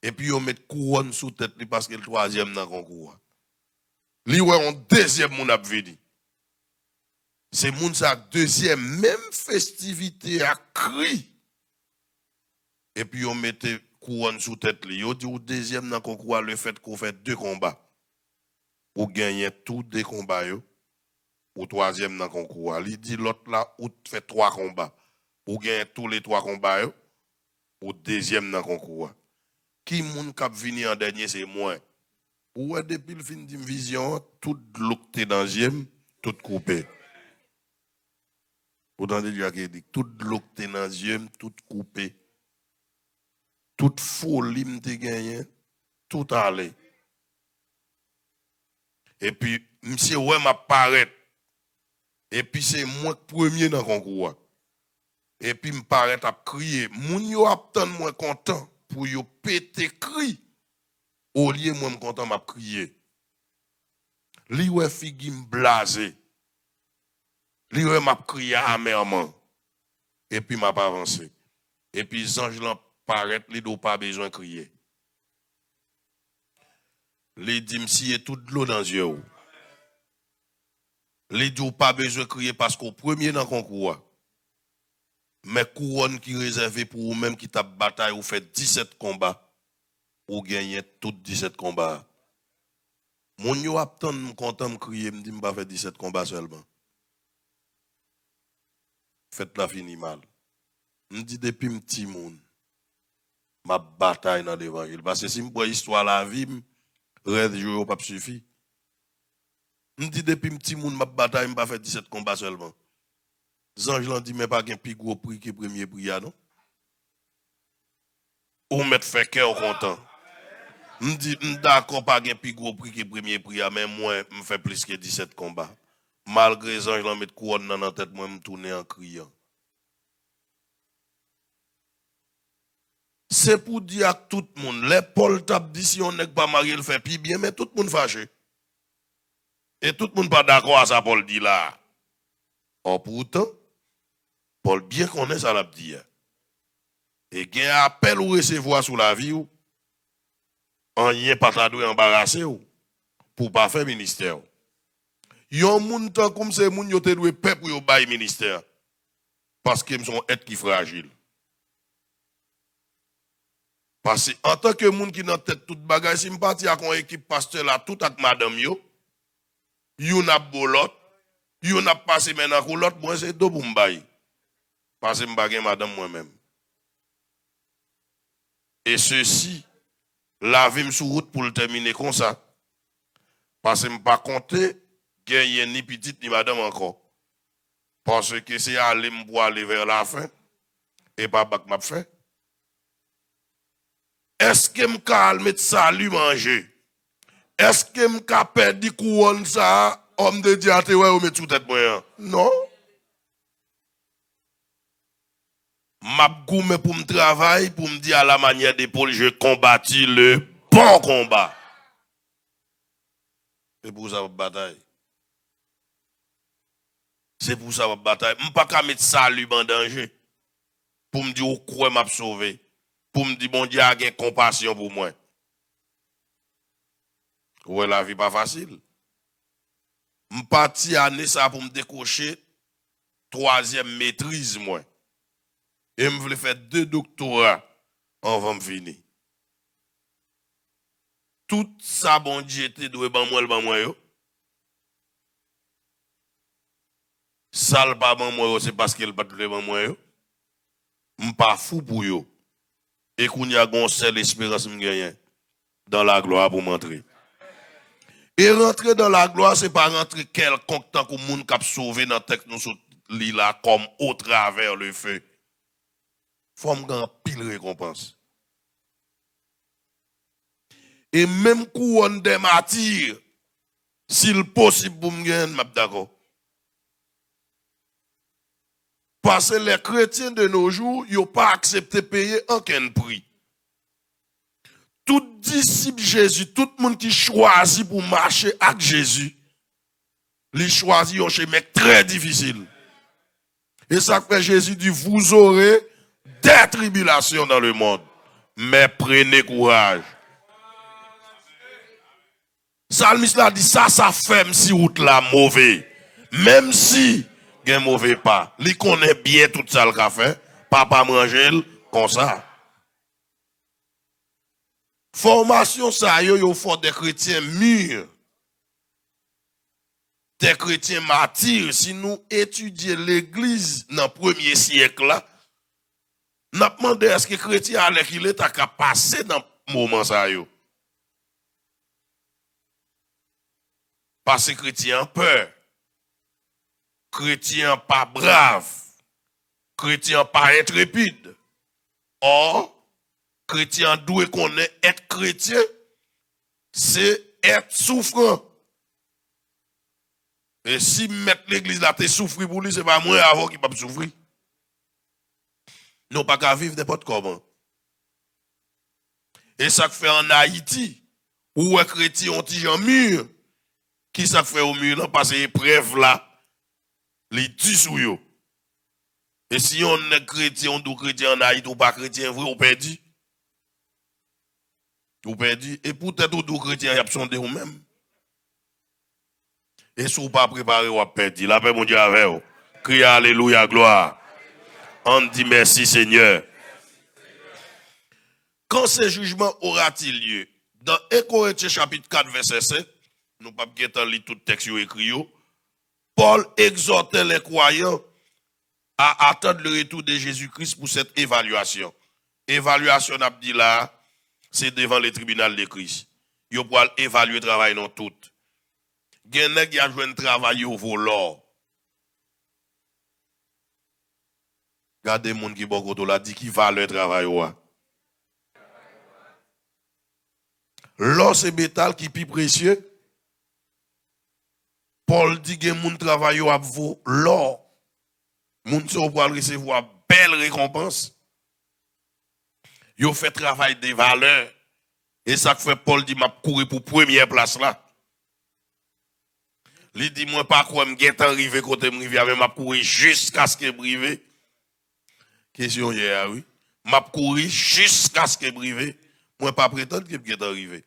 S1: Et puis on met couronne sous tête parce que le troisième dans concours. Li ouais on deuxième moun ap vini. C'est moun sa deuxième même festivité à cri. Et puis on mette couronne sous tête li. Yo dit ou deuxième dans concours le fait qu'on fait 2 combats. Ou gagner tous 2 combats yo. Ou troisième dans concours. Li dit l'autre là ou fait 3 combats. Ou gagner tous les 3 combats yo. Ou deuxième dans concours. Qui moun kap vini en dernier c'est moi. Ou depuis le fin d'une vision, tout l'octé dans jem, tout coupé. Vous entendez Dieu qui dit tout l'octé dans jem, tout coupé. Toute folie m'te gagné, tout allé. Et puis monsieur ouais m'a paraît. Et puis c'est moi premier dans concours. Et puis me paraît à crier, moun yo attend moi content pour yo péter cri. Au lieu moi me content m'a crier. Li ouais figi m'blasé. Li ouais m'a crié amèrement. Et puis m'a pas avancé. Et puis ange lan paraît li do pas besoin crier. Li dit m'sié toute l'eau dans yeux. Li do pas besoin crier parce qu'au premier dans concours. Mais couronne qui réservé pour vous même qui tape bataille ou fait 17 combats ou gagner tout 17 combats. Mon yo attend me content me crier me dit me pas faire 17 combats seulement. Faites la fini mal. Me dit depuis petit monde ma bataille dans l'évangile parce que si me prend histoire la vie rêve jour pas suffit. Je dis depuis petit monde m'a bataille, m'a pas fait 17 combats seulement. Zange l'ont dit mais pas qu'un plus gros prix que premier prix non. Ou mettre fait cœur content. Je dis d'accord pas qu'un plus gros prix que premier prix mais moi me fait plus que 17 combats. Malgré Zange l'ont mettre couronne dans la tête moi me tourner en criant. C'est pour dire à tout le monde, les Paul tap dit si on n'est pas marié, il fait plus bien, mais tout le monde fâché. Et tout le monde pas d'accord à ça, Paul dit là. Or pourtant, Paul bien connaît ça l'a dit. Et il y a un appel ou recevoir sous la vie, on n'y est pas tardé embarrassé pour pas faire ministère. Yon moun tant comme c'est moun yo te doué paix pour yo bail ministère. Parce qu'ils sont être qui fragile. Parce que en tant que moun qui dans tête toute bagage, si m'parti avec une équipe pasteur là tout avec madame yo, yon a bolot, yon a passé maintenant pour l'autre, moi c'est deux pour m'baye. Parce que m'bagay madame moi-même. Et ceci, la vie sur route pour le terminer comme ça. Parce que m'pas compter gagner ni petite ni madame encore. Parce que c'est aller pour aller vers la fin et pas bac m'a fait. Est-ce que m'ka mettre ça lui manger? Est-ce que m'ka perdre couronne ça homme de Dieu te ouais ou mettre sous tête moi? Non. M'a goumé pour me travailler pour me dire à la manière d'épaule je combattis le bon combat. C'est pour ça que bataille. C'est pour ça que bataille. Je ne peux pas mettre ça lui en danger. Pour me dire au quoi m'a sauvé. Pour me dire bon Dieu a une compassion pour moi. Ouais, la vie pas facile. Je parti année ça pour me décocher troisième maîtrise moi. Et je voulais faire 2 doctorats avant de finir. Tout ça bon Dieu était doué ban moi yo. Ça le pas ban moi c'est parce qu'il pas doué ban moi yo. M'pas fou pour yo. Et qu'on y a gon seule espérance m'gagne dans la gloire pour m'entrer. Et rentrer dans la gloire c'est pas rentrer quelconque tant que monde cap sauver dans texte nous li là comme au travers le feu. Faut m'gan pile récompense. Et même couronne des martyrs s'il possible pour m'gagner m'a d'accord. Parce que les chrétiens de nos jours, ils n'ont pas accepté de payer aucun prix. Tout disciple Jésus, tout le monde qui choisit pour marcher avec Jésus, il choisit un chemin très difficile. Et ça fait Jésus dit, vous aurez des tribulations dans le monde, mais prenez courage. Salmiste a dit, ça fait si route la mauvais. Même si gen mauvais pas. Li connaît bien tout ça le café, papa manger comme ça. Formation ça yo faut des chrétiens mûrs. Des chrétiens martyrs. Si nous étudions l'église dans le premier siècle là, n'a demandé est-ce que chrétien allait qu'il est à passer dans le moment ça yo. Parce que chrétien peur. Chrétien pas brave, chrétien pas intrépide. Or, chrétien doit connaître être chrétien, c'est être souffrant. Et si mettre l'église là, t'es souffri pour lui, c'est pas moi avant qui pas souffrir. Nous pas qu'à vivre n'importe comment. Et ça fait en Haïti, où un chrétien ont dit en mur, qui ça fait au mur là, parce que l'épreuve là, les 10 ou yo. Et si on est chrétien, on doit chrétien en Haïti ou pas chrétien, vrai, on perdu. Ou perdu. Et peut-être on doit chrétien, il y a sondé ou même. Et si on pas préparé, on perdu. La paix, mon Dieu, avec vous. Criez alléluia, gloire. On dit merci, Seigneur. Quand ce jugement aura-t-il lieu? Dans 1 Corinthiens chapitre 4, verset 7, nous ne pouvons pas lire tout le texte écrit. Paul exhortait les croyants à attendre le retour de Jésus-Christ pour cette évaluation. Évaluation, n'a dit là, c'est devant le tribunal de Christ. Ils pourront évaluer le travail dans tout. Gen nèg y a joué un travail au volant. Gardez moun qui bon koto la dit qui valeur travail wa. L'or c'est métal qui plus précieux. Paul dit que moun travail wa vaut l'or. Moun so pour recevoir belle récompense. Yo fait travail des valeurs. Et ça fait Paul dit m'a courir pour première place là. Il dit moi pas quoi m'gèt arrivé côté m'rivé mais m'a courir jusqu'à ce que brivé. Question hier oui. M'a courir jusqu'à ce que brivé. Moi pas prétendre que m'gèt arrivé.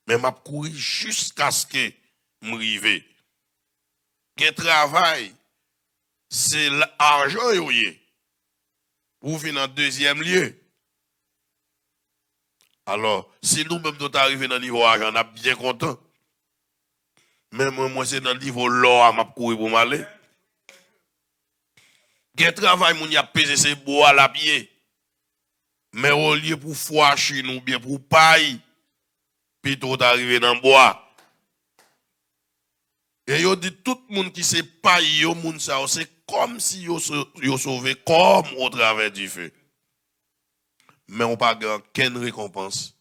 S1: Mais m'a courir jusqu'à ce que m'rivé. Gen travail c'est l'argent yo yé. Ou fin en deuxième lieu. Alors, si nous-mêmes nous arrivons dans le niveau argent, on est bien content. Mais moi, c'est dans le niveau l'or, je vais courir pour m'aller. Quel travail, mon y a pesé, c'est bois à la pied. Mais au lieu pour foie chez nous, bien pour paille, plutôt d'arriver dans le bois. Et yo dit tout le monde qui se paille, yo moun ça, c'est comme si yo sauvé comme au travers du feu. Mais on pas grand aucune récompense,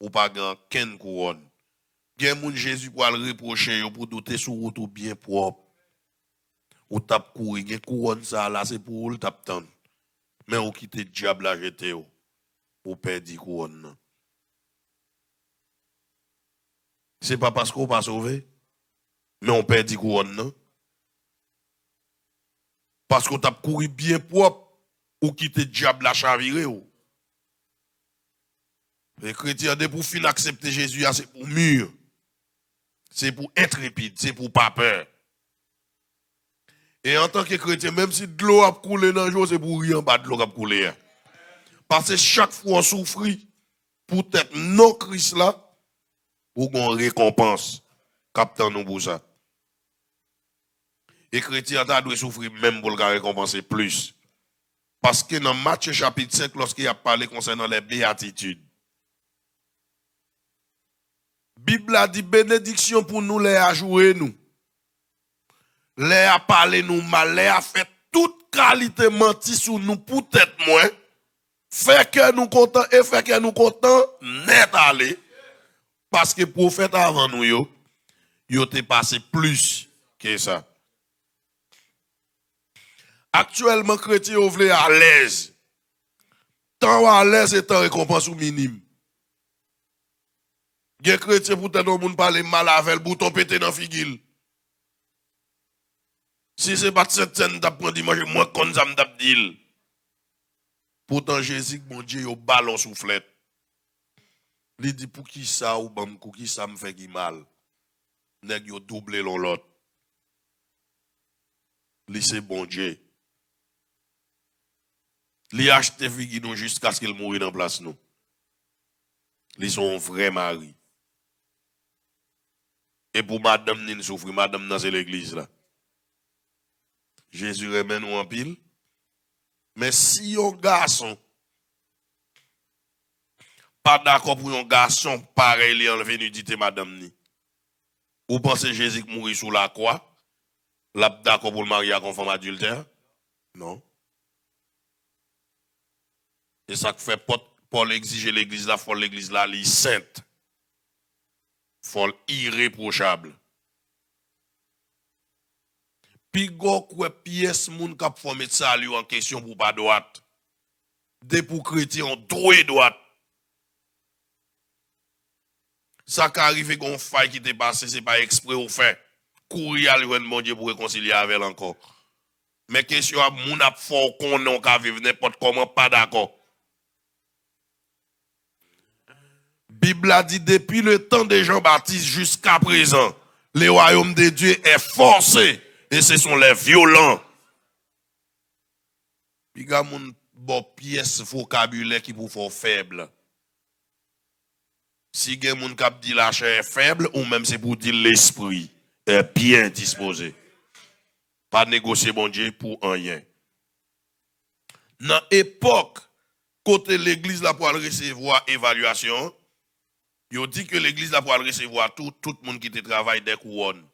S1: ou pas grand aucune couronne. Gen moun Jésus pour le reprocher yo pour douter sur route bien propre. Ou tap courir, gen couronne ça là c'est pour le tap tande. Mais ou quitte diable la jeter yo. Ou perdre couronne. C'est pas parce qu'on pas sauvé, mais on perd couronne non. Parce qu'on tap courir bien propre ou quitte diable la chaviré yo. Les chrétiens, pour fin accepter Jésus, c'est pour mûr. C'est pour intrépide, c'est pour pas peur. Et en tant que chrétien, même si de l'eau a coulé dans le jour, c'est pour rien bas de l'eau a coulé. Parce que chaque fois on souffre, pour être non Christ là, pour qu'on récompense. Captant nous pour ça. Et chrétien doit souffrir même pour le récompenser plus. Parce que dans Matthieu chapitre 5, lorsqu'il a parlé concernant les béatitudes, Bible a dit bénédiction pour nous les a joué nous. Les a parlé nous mal, les a fait toute qualité menti sur nous pour être moins. Fait que nous contents et fait que nous contents net aller. Parce que prophète avant nous yo te passé plus que ça. Actuellement chrétien ou vle à l'aise. Tant à l'aise et tant récompense ou minime. Gen chrétien pour t'en moun parler mal avec le bouton pété dans figil. Si c'est pas cette scène d'apprendre dimanche moi kon ça m'dap dil. Pourtant Jésus mon Dieu yo ballon soufflette. Li dit pour qui ça ou bam pour qui ça me fait qui mal. Nèg yo doublé l'autre. Li c'est bon Dieu. Li achete figi nous jusqu'à ce qu'il mourit dans place nous. Li son vrai mari. Et pour madame Nin souffre, madame dans l'église là. Jésus remet nous en pile. Mais si un garçon pas d'accord pour un garçon pareil, il est venu dire madame Ni. Vous pensez Jésus qui mourit sous la croix? L'a d'accord pour le marier à conforme adultère? Non. Et ça fait Paul exiger l'église là, faut l'église là, elle est sainte. Faut irréprochable. Puis go quoi pièce moun k'ap formé ça lui en question pour pas droite. Des pour chrétien on droite. Ça qui arrive qu'on faille qui t'est passé c'est pas exprès ou fait. Courir à l'ouest mon Dieu pour réconcilier avec elle encore. Mais question à moun ap fort qu'on non ka vivre n'importe comment pas d'accord. Bible a dit depuis le temps de Jean-Baptiste jusqu'à présent, le royaume de Dieu est forcé et ce sont les violents. Puis ga moun bon pièce vocabulaire qui pour faire faible. Si gen moun k'ap dit la chair est faible ou même c'est pour dire l'esprit est bien disposé. Pas négocier bon Dieu pour rien. Dans l'époque côté l'église là pour recevoir évaluation, Il dit que l'église là pour recevoir tout le monde qui te travaille des couronnes.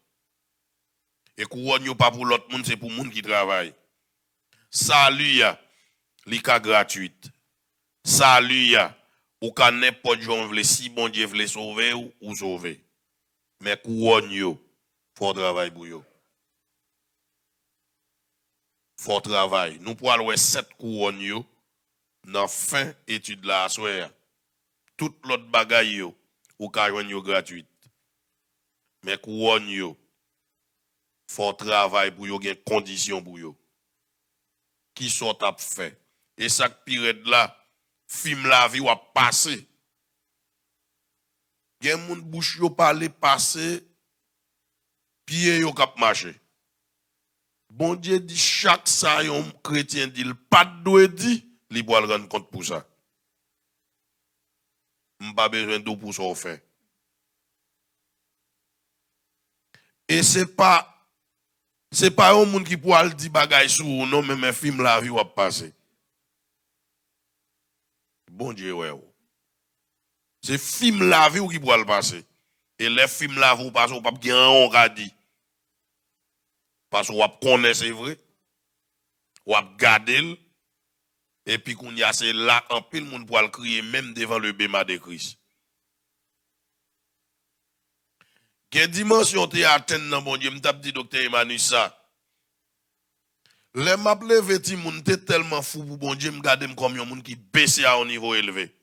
S1: Et couronne yo pas pour l'autre monde, c'est pour monde qui travaille. Salut ya, li ka gratuite. Salut ya, ou ka n'importe gens vle si bon Dieu vle sauver ou sauver. Mais couronne yo, faut travail pour yo. Faut travail. Nous pour aller 7 couronnes yo dans fin étude là soir. Tout l'autre bagaille yo ou ka joindre yo gratuite. Mais couronne yo, faut travail pour yo, gen condition pour yo. Qui sont à fait. Et ça pire là, film la vie ou a passé. Gen moun bouche yo parler passé, pied yo kap marché. Bon Dieu dit chaque ça yon chrétien dit pas doit dit, li pour rendre compte pour ça. M'pa besoin d'eau pour ça fait. Et c'est pas un monde qui pour al dire bagay sou non mais un film la vie ou a passé. Bon Dieu ouais. C'est film la vie ou qui pour le passer. Et les films la vie ou passe ou pas gen on ka dit. Parce qu'on connaît, c'est vrai. On a gardé. Et puis, qu'on y a, c'est là, en pile, monde pour le crier, même devant le béma de Christ. Quelle dimension t'es atteint dans mon Dieu? M'tap dit docteur Emmanuel ça. Les m'appelé veti moun t'es tellement fou pour bon Dieu, m'gade comme un monde qui baisse à un niveau élevé.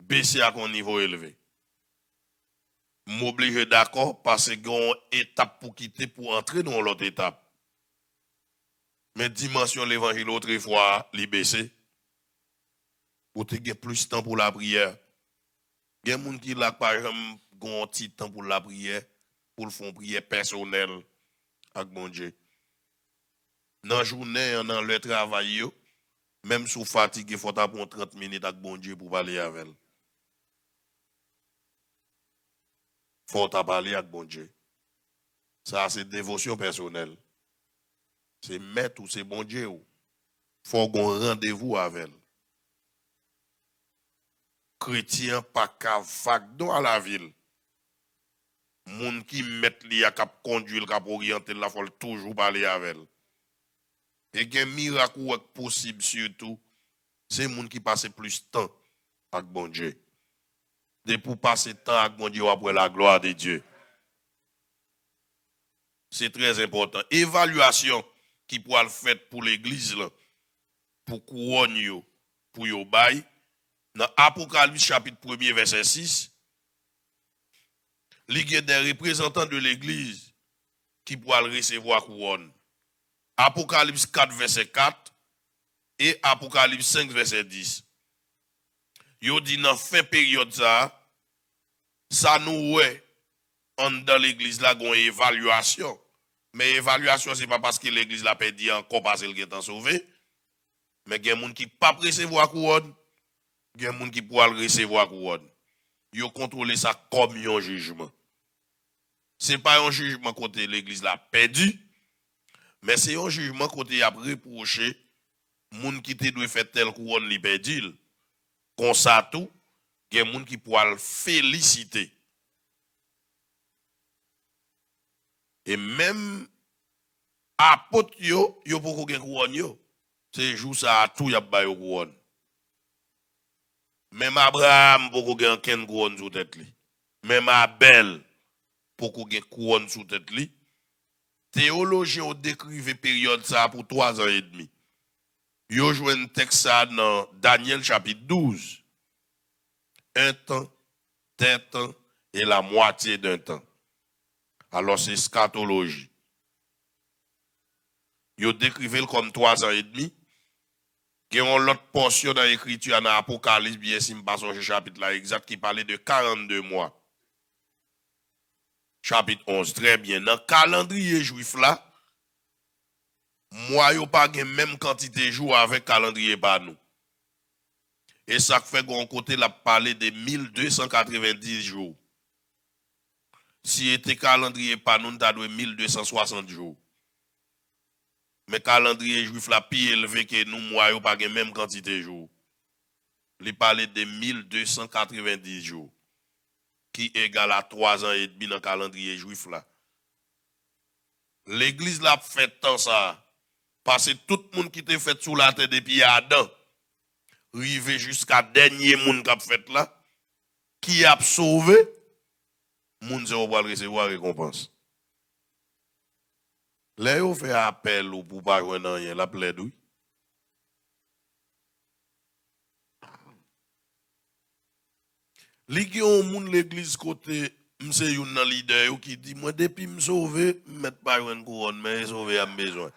S1: Baisse à un niveau élevé. M'oblige d'accord parce que une étape pour quitter pour entrer dans l'autre étape. Mais dimension l'évangile autrefois, li baissé. Pour te gagner plus de temps pour la prière. Il y a des gens qui ont par exemple un petit temps pour la prière, pour le faire prière personnelle avec bon Dieu. Dans la journée, dans le travail, même si vous fatigué, il faut prendre 30 minutes avec bon Dieu pour parler avec elle. Il faut parler avec bon Dieu. Ça, c'est dévotion personnelle. C'est mettre ou c'est bon Dieu. Il faut qu'on rendez-vous avec elle. Chrétien, pas qu'à vague dans la ville. Moun qui met li à cap conduire, cap orienter, la faut toujours parler avec elle. Et gen miracle ou possible surtout, c'est moun qui passe plus de temps avec bon Dieu. De pour passer temps avec bon Dieu après la gloire de Dieu. C'est très important. Évaluation qui pourra le faire pour l'église là, pour couronne yo, pour yo bail. Dans Apocalypse chapitre 1er verset 6, il y a des représentants de l'église qui pourra le recevoir couronne. Apocalypse 4 verset 4 et Apocalypse 5 verset 10. Yo dit dans fin période ça nous ouais dans l'église là une évaluation. Mais évaluation c'est pas parce que l'église l'a perdu encore parce qu'elle est sauvé. Mais il y a des gens qui ne peuvent pas recevoir couronne. Il y a des gens qui pourront recevoir couronne. Yo contrôler ça comme un jugement. Ce n'est pas un jugement côté l'église l'a perdu. Mais c'est un jugement côté a reproché moun qui te doit faire tel couronne li perdu. Comme ça tout, il y a des gens qui pourront le féliciter. Et même apôtre yo pour gen couronne yo. C'est jour ça tout y a ba yo couronne. Même Abraham pour gen ken couronne sous tête li. Même Abel pour gen couronne sous tête li. Théologiens ont décrivé période ça pour 3 ans et demi. Yo jouen texte ça dans Daniel chapitre 12. Un temps, d'un temps et la moitié d'un temps. Alors c'est scatologie. Yo décrivent comme 3 ans et demi. Il y a une autre portion dans l'écriture dans l'Apocalypse, bien si je passe au chapitre là exact, qui parlait de 42 mois. Chapitre 11, très bien. Dans le calendrier juif là, moi, yo pas la même quantité de jours avec le calendrier par nous. Et ça fait qu'on côté la parler de 1290 jours. Si était calendrier par nous, t'as 1260 jours. Mais calendrier juif là plus élevé que nous, moi, yo pas la même quantité de jours. Il parlait de 1290 jours, qui égale à 3 ans et demi dans le calendrier juif là. L'église l'a fait tant ça, parce que tout le monde qui était fait sous la terre depuis Adam, arrivé jusqu'à dernier monde qui a fait là, qui a sauvé, moun se va recevoir récompense. Là, on fait appel pour pas jouer dans rien, la plaide, oui. Li ki on moun l'église côté, m'se yon nan leader qui dit, moi depuis me sauver, m'met pas jouer couronne, mais sauver a besoin.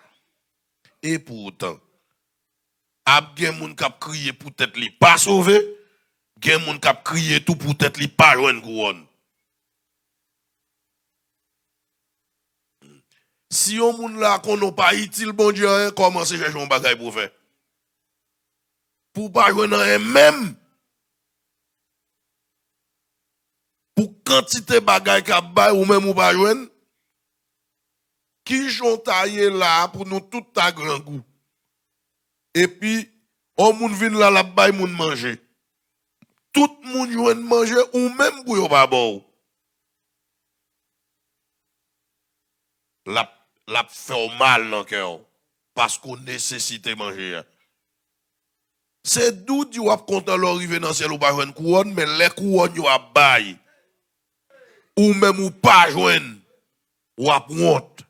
S1: Et pourtant, ap gen moun k'ap crier pour tête li pas sauvé, gen moun k'ap crier tout pour tête li pas jouer couronne. Si on moun la qu'on n'a pas utile, bon Dieu, comment c'est chercher un bagay pour faire? Pour pas jouer dans un même. Pour quantité bagay qu'a bay ou même ou pas jouer. Qui j'ont taillé là pour nous tout à grand goût. Et puis, on moun vin là la bay moun manger. Tout moun jouen manger ou même pour yo pas bon. La fait mal dans le cœur. Parce qu'on nécessite manger. C'est d'où tu vas content l'arrivée dans le ciel ou pas jouer une couronne, mais les couronnes you a bail. Ou même ou pas jouer. Ou a honte.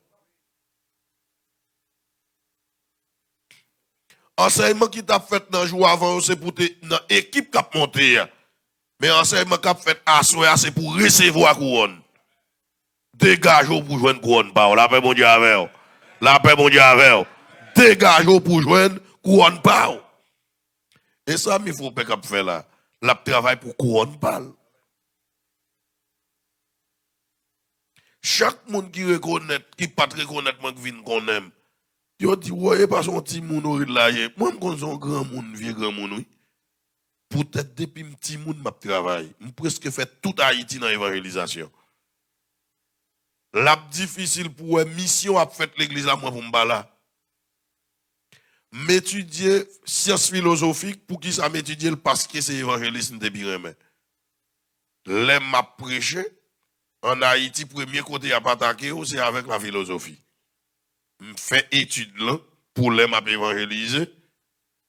S1: Enseignement qui t'a fait dans le jour avant, c'est pour l'équipe qui a monté. Mais enseignement qui a fait à soi, c'est pour recevoir la couronne. Dégagez pour jouer une couronne. La paix, mon Dieu, avec. La paix, mon Dieu, avec. Dégagez pour jouer une couronne. Et ça, il faut pas faire là. La travail pour couronne parle. Chaque monde qui reconnaît, qui pas reconnaître, moi qui vient qu'on aime. Yo dit, ouais, pas son petit monde là. Moi, je connais un grand monde, vieux grand monde, oui. Peut-être depuis petit monde, je travaille. Je presque fait tout Haïti dans l'évangélisation. La difficile pour une mission à faire l'église à moi pour me là. M'étudier sciences philosophiques pour qui ça m'étudier parce que c'est évangéliste de bien. Les m'a prêché en Haïti, premier côté à pas attaquer, c'est avec la philosophie. Je fais étude là pour les m'a évangéliser,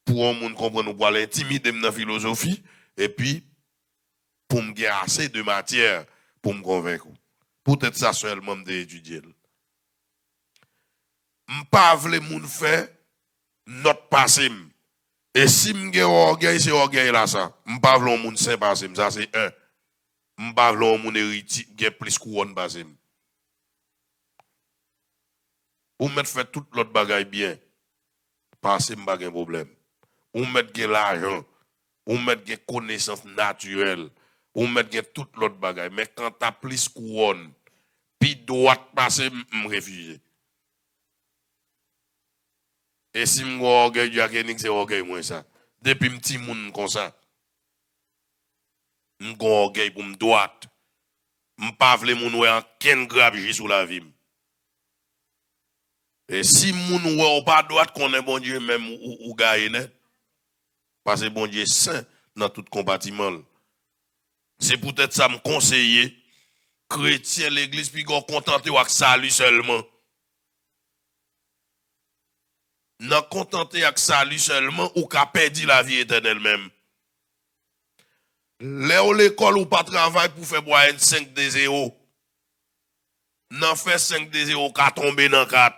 S1: pour un monde comprendre pour l'intimider dans la philosophie, et puis pour me gagner assez de matière pour me convaincre. Peut-être ça seulement d'étudier. Je ne pas vle moun faire notre passé. Et si je suis orgueil, c'est orgueil là ça. Je ne pas vle moun saint passé, ça c'est un. Je ne pas vle moun héritier qui plus couronne passé. Ou mettre fait tout l'autre bagaille bien. Passé pas de problème. Ou mettre l'argent, ou mettre connaissance naturelle, ou mettre tout l'autre bagaille. Mais quand tu as plus couronne, puis droite passer, me refuser. Et si je orgueil du Akenik, c'est orgueil moi ça. Depuis petit monde comme ça. Je orgueil pour me droite. Je ne pas vle moun wè en ken grave sous la vie. Et si moun wè ou pas droite connaît bon Dieu même ou gagne net. Parce que bon Dieu saint dans tout compartiment. C'est peut-être ça me conseiller chrétien l'église puis go contenté avec salut seulement. Non contenté avec salut seulement ou qu'a perdu la vie éternelle même. Là où l'école ou pas travail pour faire boire 5 de 0. Non fait 5 de 0 qu'a tombé dans 4.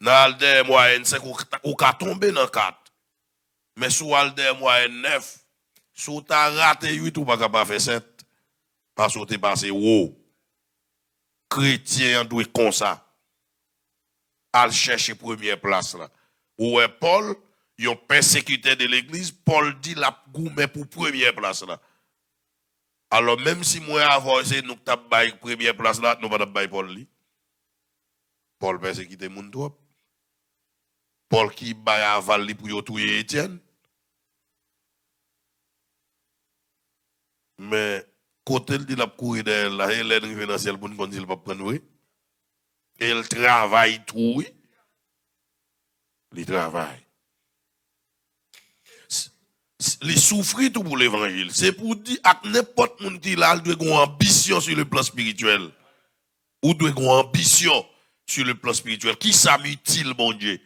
S1: Dans alder moyenne 5 ou qu'a tombé dans 4. Mais sous alder moyenne 9, sous ta raté 8 ou pas capable faire 7 parce que tu passé haut. Chrétien doit comme ça. Al chercher première place là. Ou est Paul, yon persécuteur de l'église, Paul dit la goumé pour première place là. Alors même si moi avancé nous t'a bail première place là, nous pas bail Paul li. Paul persécuté moun trop. Paul qui bail aval li pour yo touyer Étienne. Mais côté il dit la courir derrière là, il est arrivé dans le ciel pour nous dire pas prendre oui. Et il travaille tout oui. Il travaille. Les souffrir tout pour l'évangile. C'est pour dire à n'importe monde qui là, doit avoir une ambition sur le plan spirituel. Ou doit avoir une ambition sur le plan spirituel. Qui ça m'utile, bon Dieu?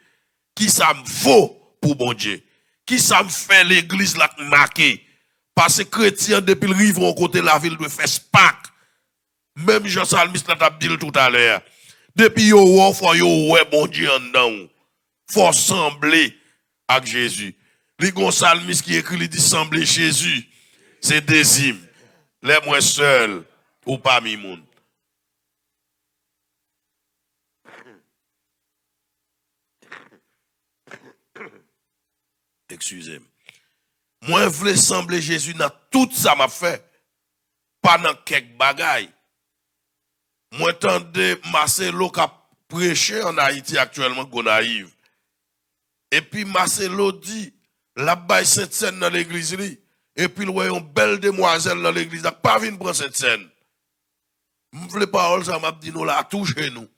S1: Qui ça me faut pour bon Dieu? Qui ça me fait l'église là marquée? Parce que chrétiens, depuis le rive, on côté la ville de faire SPAC. Même Jean Salmis l'a dit tout à l'heure. Depuis yo, faut yo, ouais, bon Dieu en dedans. Faut sembler avec Jésus. Les gon Salmis qui écrit, il dit sembler Jésus. C'est des hymnes. Les moins seuls ou parmi moun. Excusez-moi. Moi, je voulais sembler Jésus dans tout ça m'a fait. Pas dans quelques bagailles. Moi, tendais Marcelo qui a prêché en Haïti actuellement, Gonaïve. Et puis Marcelo dit, la baille cette scène dans l'église. Et puis, il y a une belle demoiselle dans l'église. Il pas venir prendre cette scène. Je voulais parole, ça m'a dit, nous là, touché nous.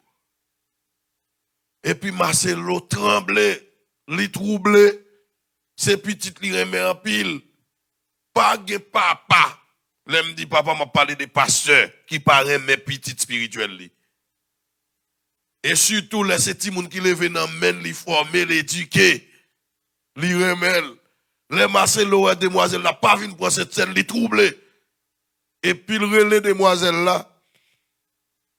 S1: Et puis Marcelo tremblait, li troublé. Ses petites li remet en pile. Pas de papa. L'aime dit papa m'a parlé des pasteurs qui paraît mes petites spirituelles. Et surtout, les petits moun qui lèvent dans men, li former, l'éduquer, li remet. Les Marcelo et demoiselles là, pas vinn pour cette scène, li troublé. Et puis le relais demoiselles là,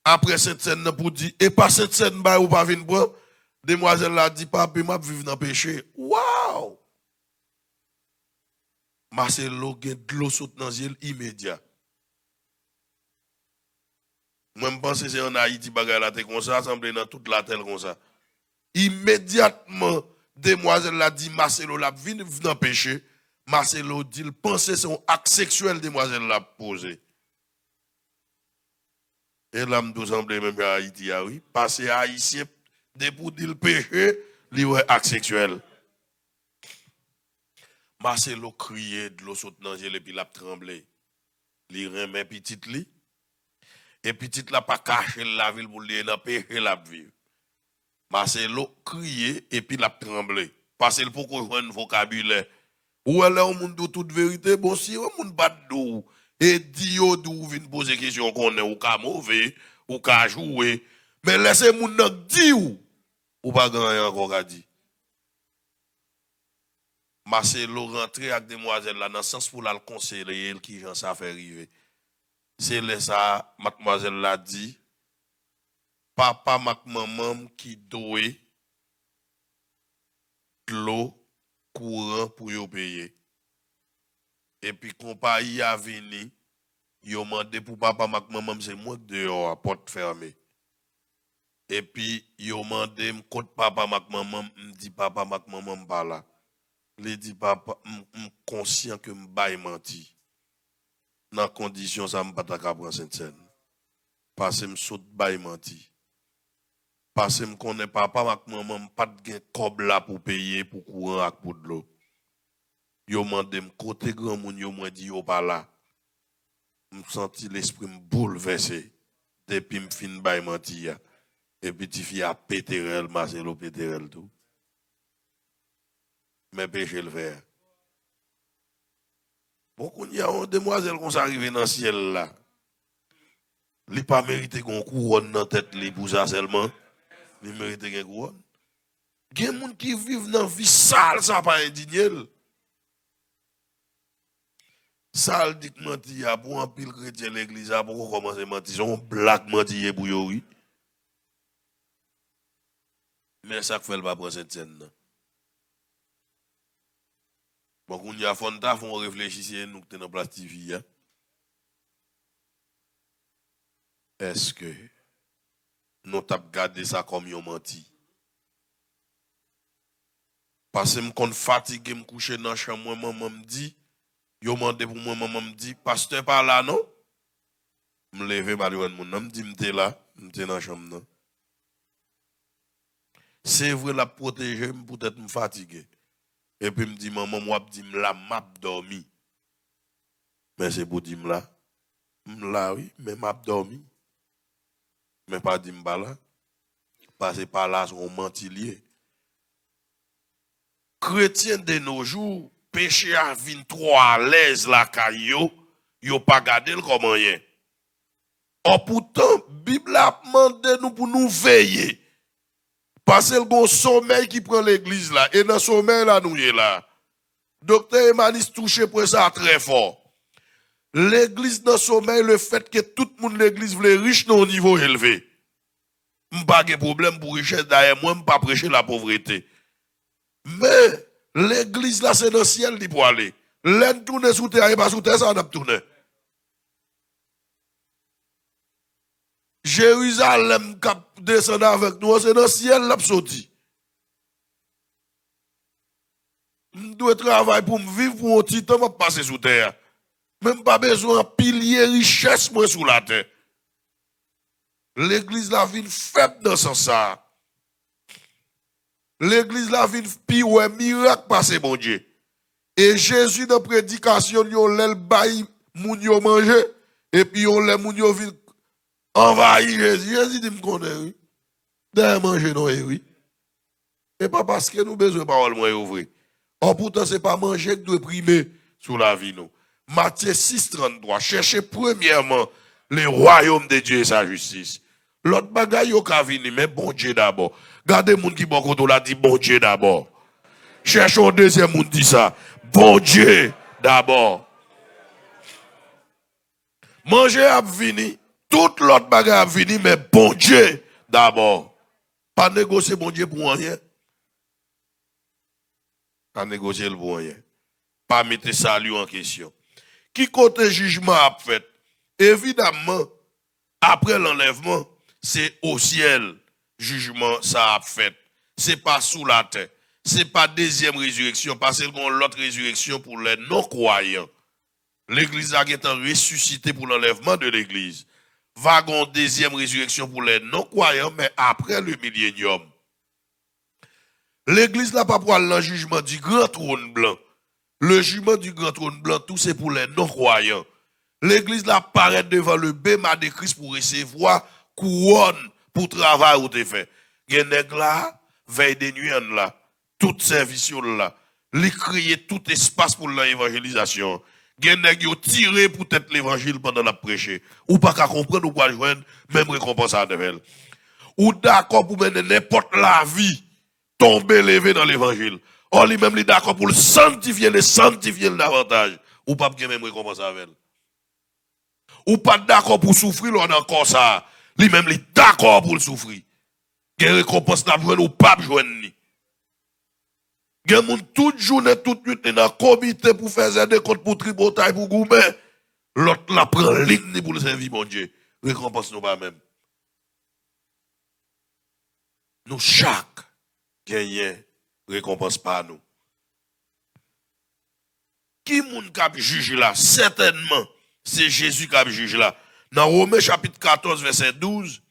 S1: après cette scène pour dire, et pas cette scène, bah, ou pas vinn pour, demoiselle là dit, papa m'a vivre dans le péché. Waouh! Marcelo gen de l'eau saute dans les immédiat. Moi, je pense que c'est en Haïti, bagay la te comme ça, assemblé dans toute la terre comme ça. Immédiatement, demoiselle l'a dit, Marcelo l'a venu dans péché. Marcelo dit, il pensait c'est un acte sexuel, demoiselle l'a posé. Et là, je semble même à Haïti, oui. Parce que Haïtien, depuis dire le péché, il y a acte sexuel. Marcelo criait de l'eau saute dans et puis l'a tremblé. Il remet petite li. Et petite la pas caché la ville pour lui dans péché la vivre. Marcelo criait et puis l'a tremblé. Parce qu'il faut qu'on joue un vocabulaire. Ou elle est au monde de toute vérité, bon si on monde pas d'où et dit yo d'où vient poser question qu'on est ou ka mauvais ou ka jouer. Mais laissez moun nak di ou pas grand encore a dit. Marcelo rentré avec demoiselle là dans le sens pour la conseiller qui j'en ça fait arriver. C'est là ça mademoiselle l'a dit papa mak maman qui doit l'eau courant pour yo payer. Et puis compagnie a venu, yo mandé pour papa mak maman c'est moi dehors à porte fermée. Et puis yo mandé me compte papa mak maman me dit papa mak maman pas là. Il dit papa conscient que me bail menti. Dans condition ça me pas ta prendre cette scène. Parce que me saute bail menti. Parce que me connais papa mak maman pas de cob là pour payer pour courant ak pour de l'eau. Yo mandé me côté grand moun yo m'a dit yo pas là. Me senti l'esprit me bouleversé depuis me fin bail menti ya. Et puis ti fi a péterel Marcelo péterel tout. Mais péché le faire. Bon, qu'on y a une demoiselle qu'on s'arrive dans le ciel là. Il pas mérité qu'on couronne dans la tête pour ça seulement. Il mérite qu'on couronne. Il y a des gens qui vivent dans la vie sale, ça pas indigné. Sale dit que menti a pour un pile chrétien l'église a pour commencer à mentir. Son blague menti pour yo oui. Mais ça fait pas prendre cette scène. Bon, qu'on y a fonta, faut réfléchir nous que dans place TV. Est-ce que nous t'avons gardé ça comme yon menti? Parce que je suis fatigué, je me couche dans la chambre, maman me dit, yo mandé pour moi, maman me dit, pasteur par là, non? Je me lève, je me dit, je suis là, je suis dans la chambre. C'est vrai, la protéger, peut-être me fatigué. Et puis me dit, maman, moi, je dis, la m'a dormi. Mais c'est pour dire, là, oui, mais m'a dormi. Mais pas dire, là. Parce que par là, on mentilier. Chrétien de nos jours, péché a vin trop à l'aise la caillou, yo pas gardé le comme rien. Or pourtant, Bible a demandé nous pour nous veiller. Parce que le sommeil qui prend l'église là, et dans le sommeil là, nous est là. Docteur Emanis touché pour ça très fort. L'église dans le sommeil, le fait que tout le monde l'église voulait riche dans un niveau élevé. Pas de problème pour richesse d'ailleurs, moi, je pas prêcher la pauvreté. Mais l'église là, c'est dans le ciel qui peut aller. L'un tourne sous terre, et pas sous terre, ça on a tourné. Jérusalem qui descend avec nous, c'est dans le ciel là sorti. Je dois travailler pour me vivre pour un petit temps, pour passer sous terre. Même pas besoin de pilier richesse moi sous la terre. L'église la vie faible dans ce sens. L'église la vie pire ouais miracle passé bon Dieu. Et Jésus dans prédication yo l'el bail moun yo manger et puis on les moun yo vinn envahi Jésus. Jésus dit me connaît oui. D'ailleurs manger non oui. Et pas parce que nous besoin parole moins ouvrir. Or pourtant c'est pas manger que doit primer sur la vie nous. Matthieu 6:33 cherchez premièrement le royaume de Dieu et sa justice. L'autre bagaille yo ka vini mais bon Dieu d'abord. Gardez moun qui bon côté là dit bon Dieu d'abord. Cherchons deuxième moun dit ça. Bon Dieu d'abord. Manger a vini, toute l'autre bagaille a vini mais bon Dieu d'abord. Pas négocier bon Dieu pour rien. Pas négocier le pour rien. Pas mettre salut en question. Qui côté jugement a fait? Évidemment, après l'enlèvement, c'est au ciel jugement ça a fait. C'est pas sous la terre. C'est pas deuxième résurrection, parce qu'il y a l'autre résurrection pour les non-croyants. L'église a été ressuscitée pour l'enlèvement de l'église. Wagon deuxième résurrection pour les non-croyants, mais après le millénium. L'église n'a pas pour le jugement du grand trône blanc. Le jugement du grand trône blanc, tout c'est pour les non-croyants. L'église là paraît devant le bêma de Christ pour recevoir couronne pour travail ou te fait. Gen nèg là, veille de nuit là, toute service là, li créer tout espace pour l'évangélisation. Gen nèg yo tiré pour être l'évangile pendant la prêcher. Ou pas qu'à comprendre ou pas joindre même récompense à devant. Ou d'accord pour mener n'importe la vie tomber lever dans l'évangile. Or lui-même li d'accord pour le sanctifier davantage. Ou pas bien même récompense avec. Ou pas d'accord pour souffrir l'on encore ça. Lui-même li d'accord pour le souffrir. Gen récompense n'a joindre ou pas joindre ni. Gen moun toute journée toute nuit dans comité pour faire des comptes pour tripotaille pour gourmet. L'autre la prend ligne pour le servir mon Dieu. Récompense nous pas même. Nous chaque gagnons récompense par nous. Qui moun k'ap juge là? Certainement, c'est Jésus qui juge là. Dans Romains chapitre 14, verset 12,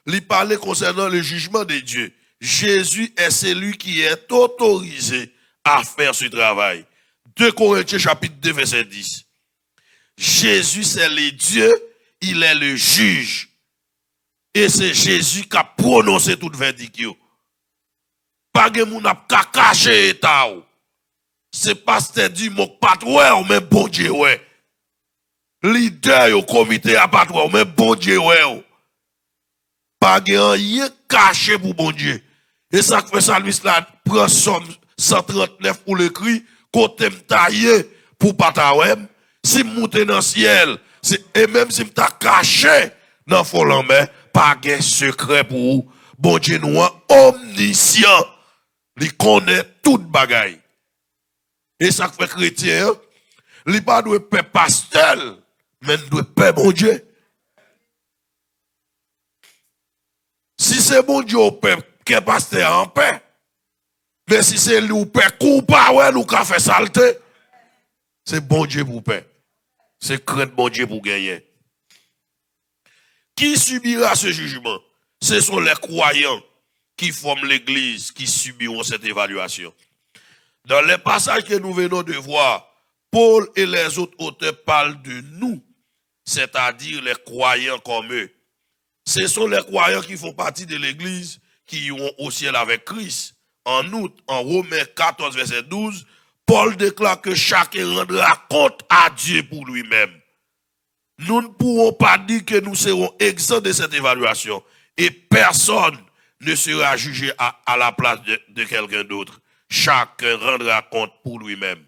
S1: il parlait concernant le jugement de Dieu. Jésus est celui qui est autorisé à faire ce travail. 2 Corinthiens chapitre 2, verset 10. Jésus, c'est le Dieu, il est le juge. Et c'est Jésus qui a prononcé tout verdict. Pas de moun ap ka caché état. C'est pasteur du mot pas ouais, mais bon Dieu ouais. Leader au comité à pas ouais, mais bon Dieu ouais. Pas de rien caché pour bon Dieu. Et ça fait ça lui là prend somme 139 pour l'écrit côté taillé pour patawem si monter dans ciel et même si m'ta caché dans folambe pas de secret pour bon Dieu nous omniscient. Il connaît toute bagaille. Et ça fait chrétien, il pas doit paix pastel, mais il doit paix bon Dieu. Si c'est bon Dieu au paix, que pasteur en paix. Mais si c'est lui ou paix, coupa ouais, nous qu'a fait saleté. C'est bon Dieu pour paix. C'est crainte bon Dieu pour gagner. Qui subira ce jugement? Ce sont les croyants qui forment l'église qui subiront cette évaluation. Dans les passages que nous venons de voir, Paul et les autres auteurs parlent de nous, c'est-à-dire les croyants comme eux. Ce sont les croyants qui font partie de l'église qui iront au ciel avec Christ. En outre, en Romains 14, verset 12, Paul déclare que chacun rendra compte à Dieu pour lui-même. Nous ne pourrons pas dire que nous serons exempts de cette évaluation. Et personne ne sera jugé à la place de quelqu'un d'autre. Chacun rendra compte pour lui-même.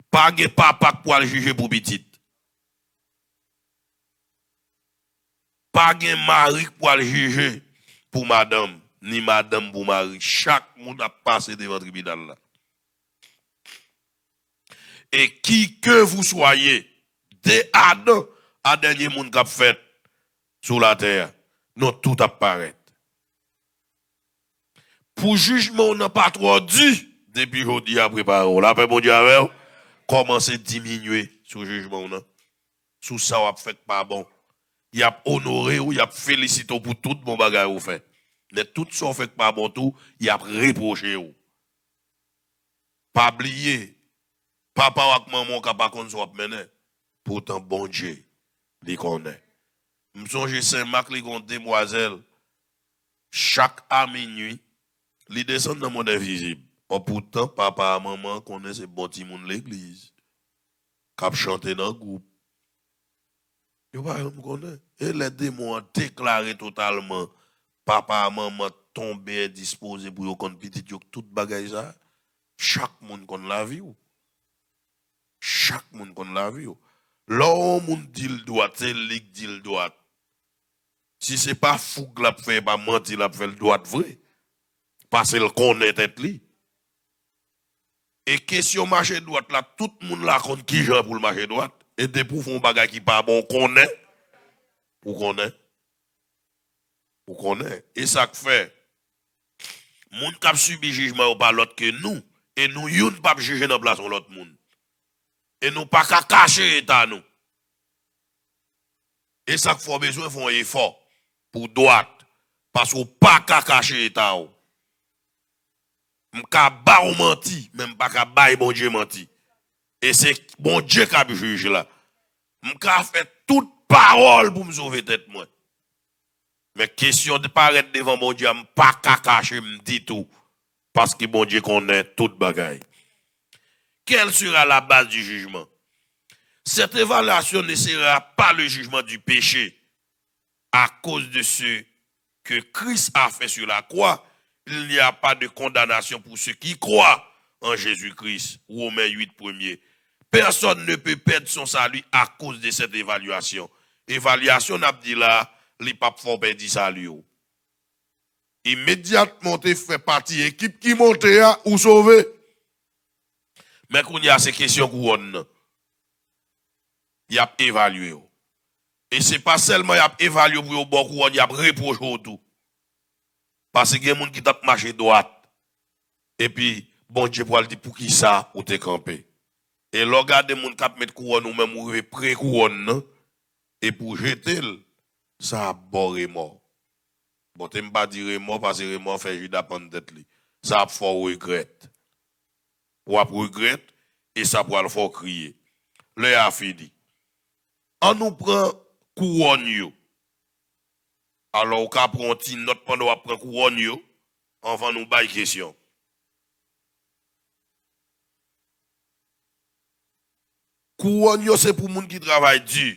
S1: Pas de papa pour le juger pour petit. Pas de mari pour le juger pour madame, ni madame pour mari. Chaque monde a passé devant le tribunal là. Et qui que vous soyez, de Adam à dernier monde qui a fait sur la terre, non tout apparaît. Pour jugement, on n'a pas trop dit depuis aujourd'hui après parole. Après bon Dieu avec commencez à diminuer sur jugement non. Sous ça on a fait pas bon. Il a honoré ou il a félicité pour tout bon bagage ou fait. Mais tout ça on fait pas bon tout, il a reproché ou. Pas oublier papa ou maman qui pas qu'on soit mené. Pourtant bon Dieu les connaît. M'songe Saint-Marc les gon demoiselle chaque à minuit li descend dans le monde invisible. Or pourtant, papa et maman connaissent ces bons petits monde l'église. Cap chanter dans le groupe. Yo pas me connaît. Et les démons ont déclaré totalement papa et maman tombé disposé pour yo kon petit yo tout bagay ça. Chaque monde connaît la vie ou. Chaque monde connaît la vie ou. L'homme monde dit le droit, c'est lui qui dit le droit. Si c'est pas fou que l'a fait pas mentir, l'a fait le droit vrai. Parce qu'il connaît tête li. Et question marché droite là, tout le monde là compte qui genre pour le marché droite. Et des pour font bagage qui pas bon, connaît. Pour connaît. Pour connaît. Et ça que fait. Moun k'ap subi jugement ou pas l'autre que nous. Et nous, youn pas juger dans place l'autre monde. Et nous pas qu'à cacher état nous. Et ça qu'il faut besoin font un effort pour droite. Parce qu'on pas qu'à cacher état ou. M'ka ba ou menti, même pas qu'à ba bon Dieu menti. Et c'est bon Dieu qui a juge là. M'ka fait toute parole pour me sauver tête moi. Mais question de paraître devant mon Dieu, m'pas qu'à cacher m'dit tout. Parce que bon Dieu connaît toute bagaille. Quelle sera la base du jugement? Cette évaluation ne sera pas le jugement du péché à cause de ce que Christ a fait sur la croix. Il n'y a pas de condamnation pour ceux qui croient en Jésus-Christ. Romains 8 premier. Personne ne peut perdre son salut à cause de cette évaluation. Évaluation n'a dit là, les papes font perdre salut. Immédiatement, tu fais partie équipe qui monte ou sauver. Mais quand il y a ces questions couronnes, il y a évalué. Et ce n'est pas seulement il y a évalué pour bon couronne, il y a reproché tout. Parce qu'il y a des gens qui tapent marché droite. Et puis, bon Dieu pour dire pour qui ça ou te camper. Et là, regardez des gens qui mettent couronne ou même ou pré-couronne. Et pour jeter, ça a bon remords. Bon, tu ne pas dire remords parce que remords fait Judas prendre tête. Ça a fort regret. Ou a regret et ça pour le faire crier. Le a fini. On nous prend couronne yo. Alors, on prend une note pendant qu'on prend couronne yo, on va nous bailler question. Couronne yo c'est pour moun qui travaille dur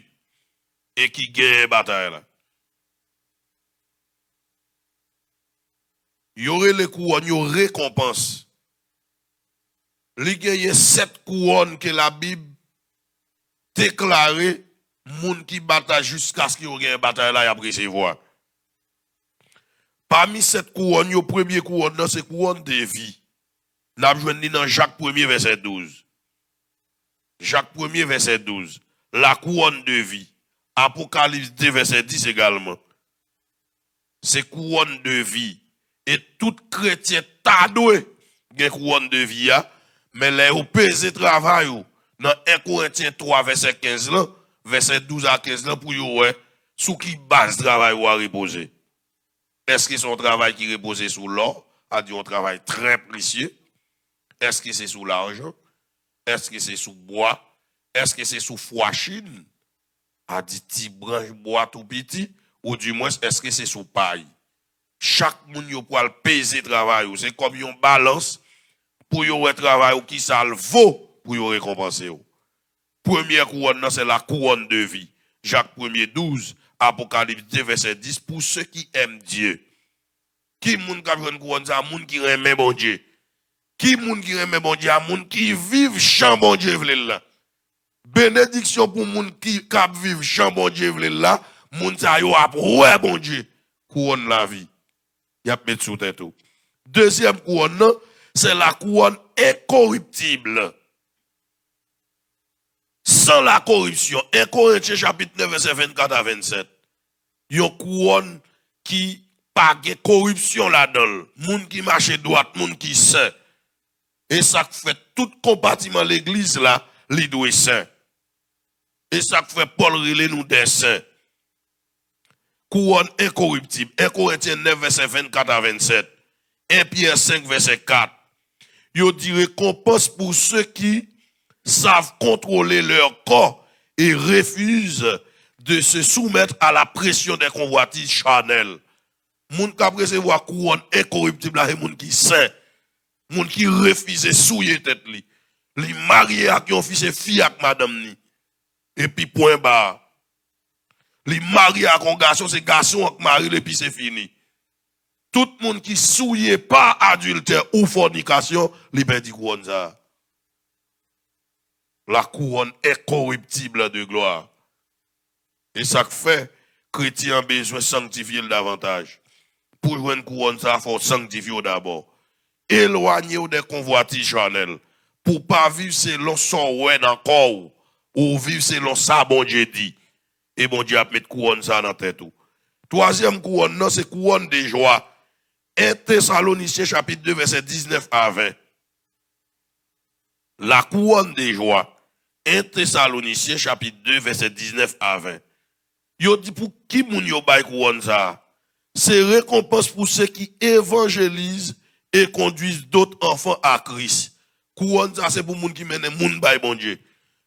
S1: et qui gagne bataille là. Y aurait les couronnes yo récompense. Li gagne 7 couronnes que la Bible déclaré moun qui bataille jusqu'à ce qu'il y ait une bataille là y a recevoir. Parmi cette couronne, le premier couronne, c'est couronne de vie. Nous avons joué dans Jacques 1er, verset 12. Jacques 1er, verset 12. La couronne de vie. Apocalypse 2, verset 10 également. C'est couronne de vie. Et tout chrétien t'a doué une couronne de vie. Mais les ou pesé travail dans 1 Corinthiens 3, verset 15, là, verset 12 à 15, là, pour vous, sous qui base travail ou à reposer. Est-ce que son travail qui repose sur l'or a dit un travail très précieux? Est-ce que c'est sous l'argent? Est-ce que c'est sous bois? Est-ce que c'est sous foie chine? A dit petit branche bois tout petit? Ou du moins, est-ce que c'est sous paille? Chaque monde peut peser travail. C'est comme une balance pour yon travail ou qui ça le vaut pour yon récompenser. Première couronne, c'est la couronne de vie. Jacques 1er 12, Apocalypse 2, verset 10, pour ceux qui aiment Dieu. Qui moun ka une couronne, c'est un moun qui aime bon Dieu. Qui moun qui aime bon Dieu, un moun qui vive champ bon Dieu là. Bénédiction pour moun qui cap vive champ bon Dieu là, moun sa yo ap ouais bon Dieu. Couronne la vie. Y a mettre sous tête tout. Deuxième couronne, c'est la couronne incorruptible. Sans la corruption. 1 Corinthiens chapitre 9, verset 24 à 27. Yon couronne qui pas de corruption là-dedans. Moun qui marche droite, moun qui saint. Et ça fait tout compartiment l'église là, li doit saint. Et ça fait Paul relé nous des saints. Couronne incorruptible. 1 Corinthiens 9, verset 24 à 27. 1 Pierre 5, verset 4. Yo dit récompense pour ceux qui savent contrôler leur corps et refusent de se soumettre à la pression des convoitises charnelles. Moun qui recevoir couronne incorruptible là, c'est moun qui saint. Moun qui refuse de souiller tête li. Li marié avec yon fils et fille avec madame ni. Et puis point barre. Li marié avec un garçon, c'est garçon avec mari et puis c'est fini. Tout le monde qui souille pas adultère ou fornication, li perdit couronne ça. La couronne incorruptible de gloire. Et ça fait, chrétien a besoin de sanctifier davantage. Pour jouer une couronne, ça, il faut sanctifier d'abord. Éloigner des convoitises charnelles. Pour pas vivre selon son ouais encore. Ou vivre selon ça, bon Dieu dit. Et bon Dieu a mis couronne ça dans la tête. Troisième couronne, non, c'est couronne de joie. 1 Thessaloniciens chapitre 2, verset 19 à 20. La couronne de joie. 1 Thessaloniciens chapitre 2, verset 19 à 20. Yo dit pour qui moun yo bay couronne ça? C'est récompense pour ceux qui évangélisent et conduisent d'autres enfants à Christ. Couronne ça c'est pour moun qui mène moun bay bon Dieu.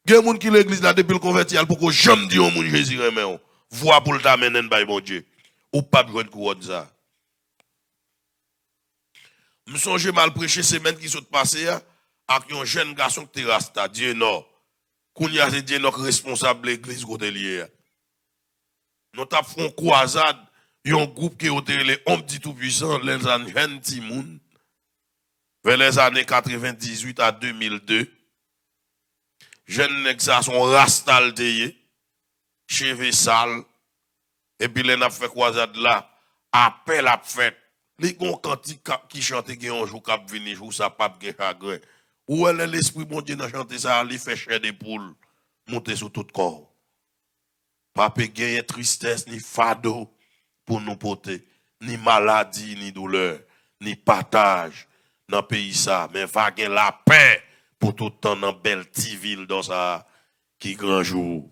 S1: Gen moun qui l'église là depuis le converti pour que jamais dit au moun Jésus remet. Voix pour le t'amener bay bon Dieu. Ou pas besoin de couronne ça. Me songe mal prêcher semaine qui sont passées avec un jeune garçon qui était rasta Dieu non. Kounya c'est Dieu notre responsable l'église côté lié. Nous t'a fait croisade, un groupe qui était les hommes dit tout puissant les années Timoun vers les années 98 à 2002. Jeune nèg ça son rastal teye, cheveux sale et puis les n'a fait croisade là, appel à fête. Les gon cantique qui chante gen un jour cap venir jour ça pas gen chagrin. Où est l'esprit bon Dieu dans chanter ça, il fait chair des poules monter sur tout corps. Pas gagner tristesse ni fado pour nous porter, ni maladie ni douleur, ni partage dans le pays ça, mais va gagner la paix pour tout le temps dans belle petite ville dans ça qui grand jour,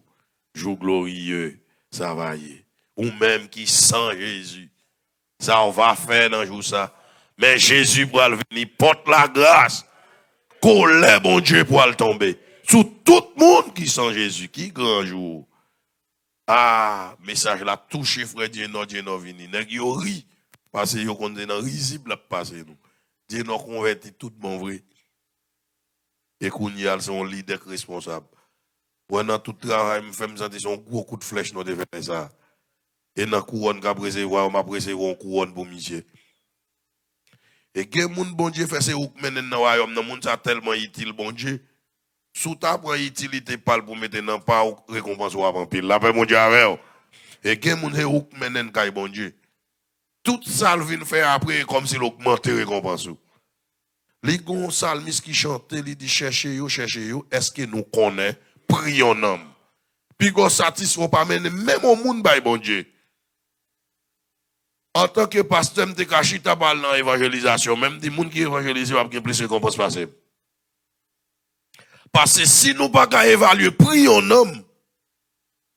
S1: jour glorieux, ça va y est. Ou même qui sent Jésus. Ça on va faire dans jour ça. Mais Jésus pour venir porte la grâce. Colère bon Dieu pour le tomber. Sur tout le monde qui sent Jésus, qui grand jour. Ah, message là touché frère Dieu non vini. Nèg yo ri parce que yo connait dans risible passer nous. Dieu non converti tout bon vrai. Et kounya son leader responsable. Pendant tout travail me fait me sentir son gros coup de flèche non de faire ça. Et dans couronne qu'a recevoir m'a recevoir une couronne pour monsieur. Et que moun bon Dieu fait c'est ou menen dans royaume nan moun ça tellement utile bon Dieu. Sous ta prend utilité parle pour mettre dans pas récompense ou avant pile. La paix mon Dieu avec. Et que moun he ou menen kay bon Dieu. Tout ça le vient faire après comme s'il augmente récompense. Les gon salmis qui chantait, il dit cherchez yo, est-ce que nous connaît prions homme. Puis go satisfait pas même au monde bay bon Dieu. En tant que pasteur, je caché ta balle dans l'évangélisation. Même des gens qui évangélisent, ils ont plus de récompense passée. Parce que si nous ne pouvons pas évaluer prix en homme,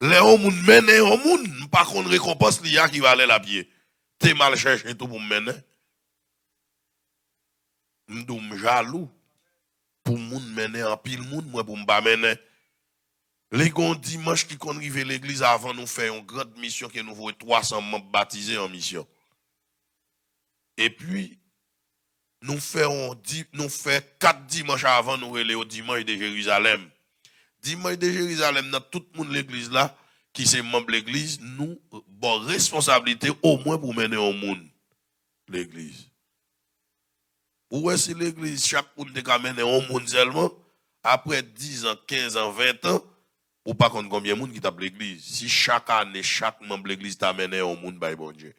S1: les hommes mènent en monde, pas qu'on récompense qui va aller la pied. T'es mal cherché tout pour me mener. M'dou jaloux pour moun mener en pile moun, moi pour m'pa mener. Les gon dimanche qui kon rive l'église avant nous faire une grande mission que nous voyons 300 membres baptisés en mission. Et puis nous faisons 4 dimanches avant nous aller au dimanche de Jérusalem. Dimanche de Jérusalem, dans tout le monde l'église là, qui c'est membre de l'église, nous, bon, responsabilité au moins pour mener au monde l'église. Ou est-ce que l'église, chaque monde qui mené au monde seulement, après 10 ans, 15 ans, 20 ans, ou pas contre combien de monde qui tape l'église. Si chaque année, chaque membre de l'église t'a mené au monde, by bon Dieu.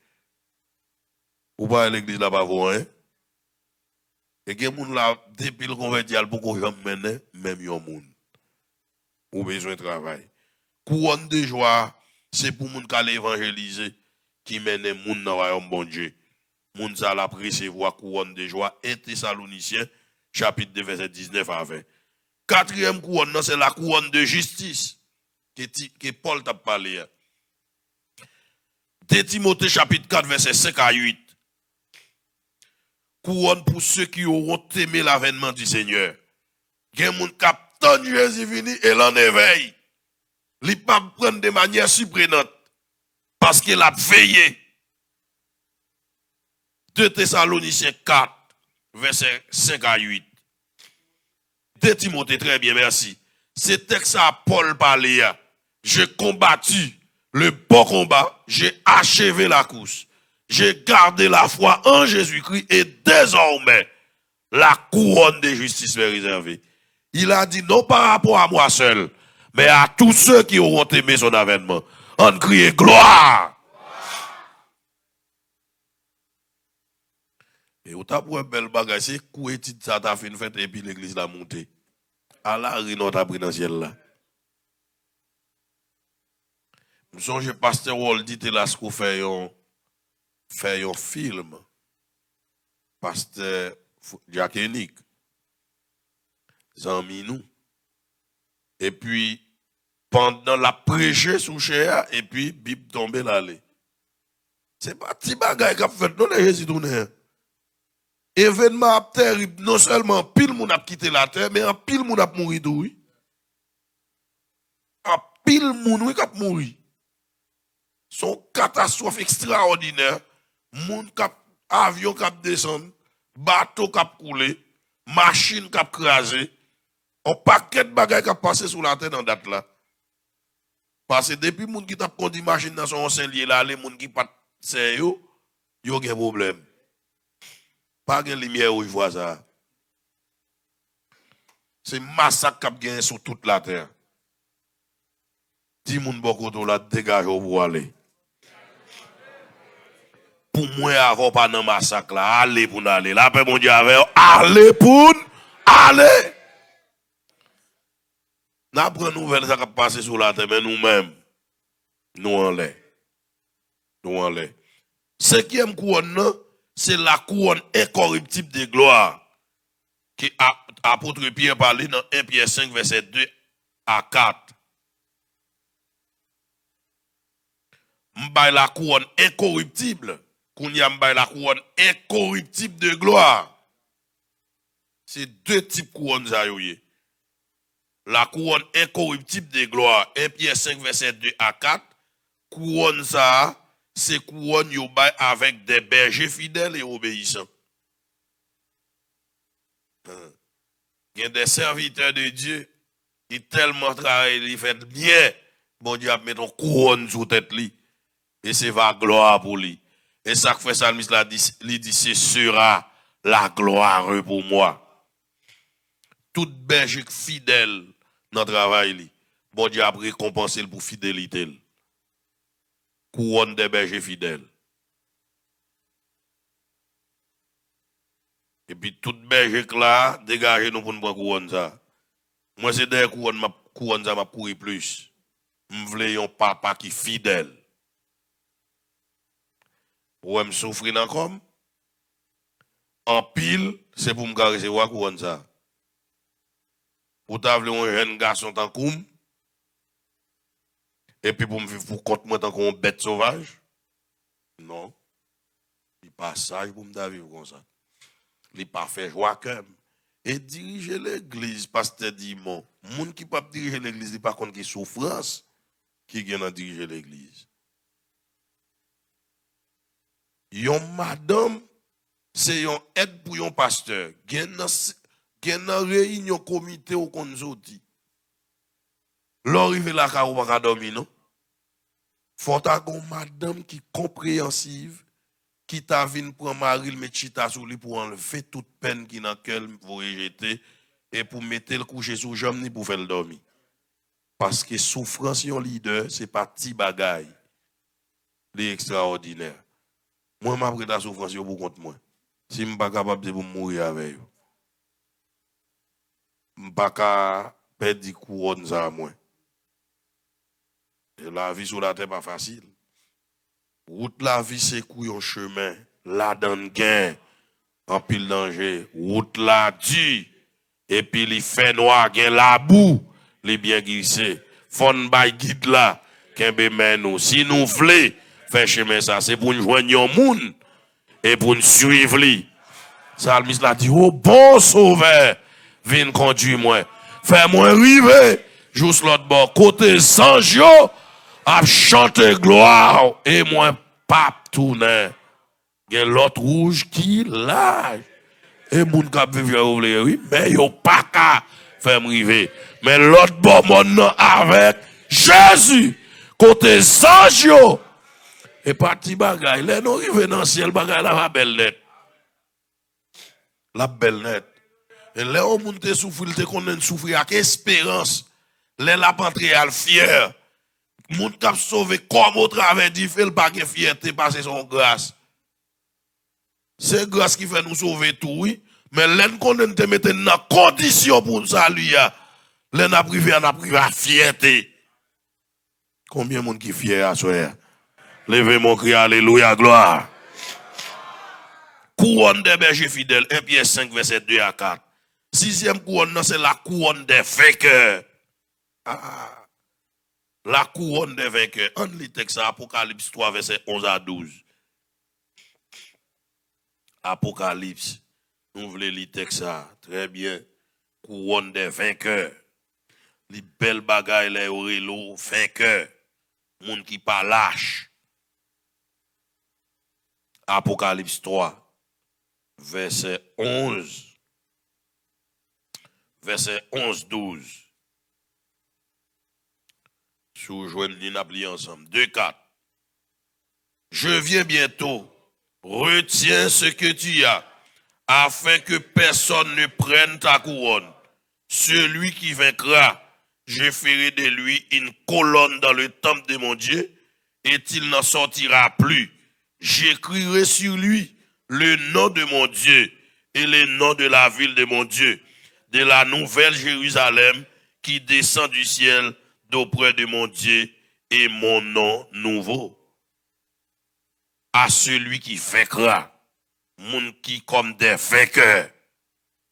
S1: Ou pas l'église là-bas, hein? Et que moun là, depuis le converti, pour qu'on jamais mener, même yon moun. Ou besoin de travail. Couronne de joie, c'est pour moun qui évangéliser, qui mène moun dans royaume bon Dieu. Moun ça la recevoir couronne de joie, 1 Thessaloniciens, chapitre 2, verset 19 à 20. Quatrième couronne, c'est la couronne de justice, que Paul t'a parlé. 2 Timothée, chapitre 4, verset 5 à 8. Couronne pour ceux qui auront aimé l'avènement du Seigneur. Gen moun kap ton Jésus vini et l'en éveille. Li pa prendre de manière surprenante parce qu'il a veillé. 2 Thessaloniciens 4, verset 5 à 8. 2 Timothée, très bien, merci. Ce texte à Paul parlait. J'ai combattu le bon combat, j'ai achevé la course. J'ai gardé la foi en Jésus-Christ et désormais, la couronne de justice m'est réservée. Il a dit non par rapport à moi seul, mais à tous ceux qui auront aimé son avènement. On crie gloire. Et au t'a pour un bel bagage, c'est quoi est-il ça t'a fait une fête et puis l'église l'a montée. À la réunion présidentielle là. Nous sommes pasteur Wall dit là ce qu'on fait un film. Pasteur Jack Enick. Zami nous. Et puis pendant la prêcher sous chair et puis Bible tomber l'aller. C'est pas petit bagage qu'a fait non Jésus tourner. Événement terrible, non seulement pile moun a quitté la terre, mais en pile moun a mouru d'où. En pile moun oui k'ap mouri. Son catastrophe extraordinaire. Moun k'ap avion k'ap descendre, bateau k'ap couler, machine k'ap craser. Un paquet de bagages k'ap passé sur la terre dans date là. Parce que depuis moun qui t'a conduit machine dans son ancien lieu là, les moun qui pas c'est yo gen problème. Pas de lumière où il voit ça. C'est massacre qui a gagné sur toute la terre. Dis moun bokoto la dégage pour aller. Pour moi avant pas dans massacre là, allez pour aller. La paix mon Dieu avec allez pour aller. N'a pris nouvelle ça qui passe sur la terre mais nous-mêmes nous en l'air. Nous en l'air. Cinquième couronne c'est la couronne incorruptible de gloire qui apôtre Pierre parlait dans 1 Pierre 5 verset 2 à 4. M'bay la couronne incorruptible, qu'on y a m'bay la couronne incorruptible de gloire. C'est deux types de couronnes ça yoye. La couronne incorruptible de gloire, 1 Pierre 5 verset 2 à 4, couronne ça c'est couronne yo bay avec des bergers fidèles et obéissants. Il y a des serviteurs de Dieu qui tellement travaillent, ils font bien. Bon Dieu a mis une couronne sur tête li. Et c'est va gloire pour lui. Et ça que fait Salmiste là dit ce sera la gloire pour moi. Tout berger fidèle dans le travail li. Bon Dieu a récompensé pour fidélité. Couronne des bergers fidèles. Et puis tout berger là, dégagez nous pour nous prendre couronne ça. Moi c'est des couronne ça m'a couru plus. M'vle un papa qui fidèle. Ou me souffrir dans comme en pile, c'est pour me recevoir couronne ça. Ou t'as vle un jeune garçon tant comme et puis pour me vivre pour compte moi tant qu'on bête sauvage. Non. Il pas sage pour me vivre comme ça. Il pas fait joie comme et diriger l'église pasteur Dimon. Moun qui pas diriger l'église, il pas contre qui souffrance qui vient à diriger l'église. Yon madame c'est un aide pour un pasteur. Gen nan réunion comité ou kon zoti. L'arrivé la ka ou pas dormir non. Faut ta gon madame qui compréhensive qui t'a vinn prendre mari le mettre chita sous lui pour enlever toute peine qui dans cœur vous rejeter et pour mettre le coucher sous jambe ni pour faire le dormir. Parce que souffrance yon leader c'est pas petit bagaille. C'est extraordinaire. Moi m'a pris la souffrance yo pour compte moi. Si je ne suis pas capable de mourir avec eux, je ne suis pas capable de perdre des couronnes à moi. Et la vie sur la terre n'est pas facile. Route la vie, c'est un chemin. La donne gain, en pile danger. Route la dit, et puis il fait noir, gain la boue, les bien glissé. Fon bay guide là, qu'un men nous. Si nous voulons faire chemin ça, c'est pour nous joindre un monde et pour nous suivre lui. Salmis l'a dit, oh bon sauveur, viens conduire moi. Fais-moi arriver, juste l'autre bord, côté Sanjo, à chanter gloire, et moi, pape tourner. Il y a l'autre rouge qui lâche. Et moun kap vivre ouvrier, oui, mais yo pas qu'à faire arriver. Mais l'autre bord, mon avec Jésus, côté Sanjo, et parti bagay, là, nous arrivons dans le ciel, bagay, la va belle net. La belle net. Et là, on monte souffrir, te connaît souffrir avec espérance. Là, la pentré à fier. Moun kap sauvé comme au travers du fait, pas de fierté, parce que son grâce. C'est grâce qui fait nous sauver tout, oui. Mais là, qu'on te mette dans condition pour nous saluer. Là, n'a privé à fierté. Combien de monde qui est fier à soi? Levez mon cri, alléluia, gloire. Couronne des bergers fidèles, 1 Pierre 5, verset 2 à 4. Sixième couronne, c'est la couronne des vainqueurs. La couronne des vainqueurs. On lit texte Apocalypse 3, verset 11 à 12. Apocalypse. Nous voulons lire texte ça. Très bien. Couronne des vainqueurs. Les belles bagailles, les aurélos, vainqueurs. Moun qui pas lâche. Apocalypse 3. Verset 11. Verset 11-12. Sous joindre l'inapplié ensemble. 2-4. Je viens bientôt. Retiens ce que tu as, afin que personne ne prenne ta couronne. Celui qui vaincra, je ferai de lui une colonne dans le temple de mon Dieu, et il n'en sortira plus. J'écrirai sur lui le nom de mon Dieu et le nom de la ville de mon Dieu, de la nouvelle Jérusalem qui descend du ciel d'auprès de mon Dieu et mon nom nouveau. À celui qui vaincra, moun qui comme des vainqueurs,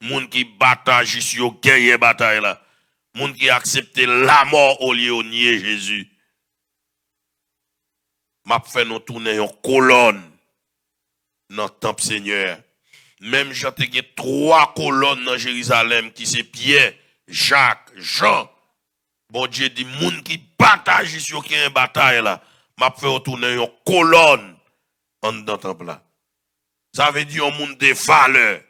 S1: moun qui bataille jusqu'au gagner bataille là, moun qui accepte la mort au lieu de nier Jésus. M'a fait nous tourner en colonne dans le temple Seigneur. Même j'ai 3 colonnes dans Jérusalem qui c'est Pierre, Jacques, Jean. Bon Dieu dit moun qui bataille jusqu'au gagner bataille là, m'a fait retourner en colonne dans le temple là. Ça veut dire un monde de valeur.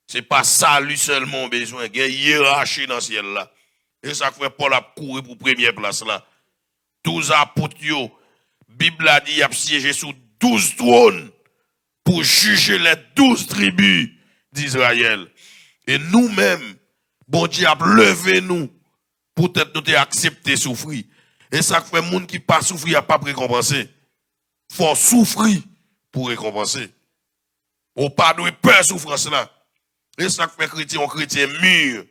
S1: C'est pas salut seulement besoin, il y a une hiérarchie dans le ciel là. Et ça fait Paul a courir pour première place là. 12 apôtres, Bible a dit, il a siégé sous 12 trônes pour juger les 12 tribus d'Israël. Et nous-mêmes, bon Dieu a levé nous pour peut-être nous accepter souffrir. Et ça fait monde qui pas souffrir a pas récompensé. Faut souffrir pour récompenser. On pas de peur souffrance là. Et ça fait chrétien mûr.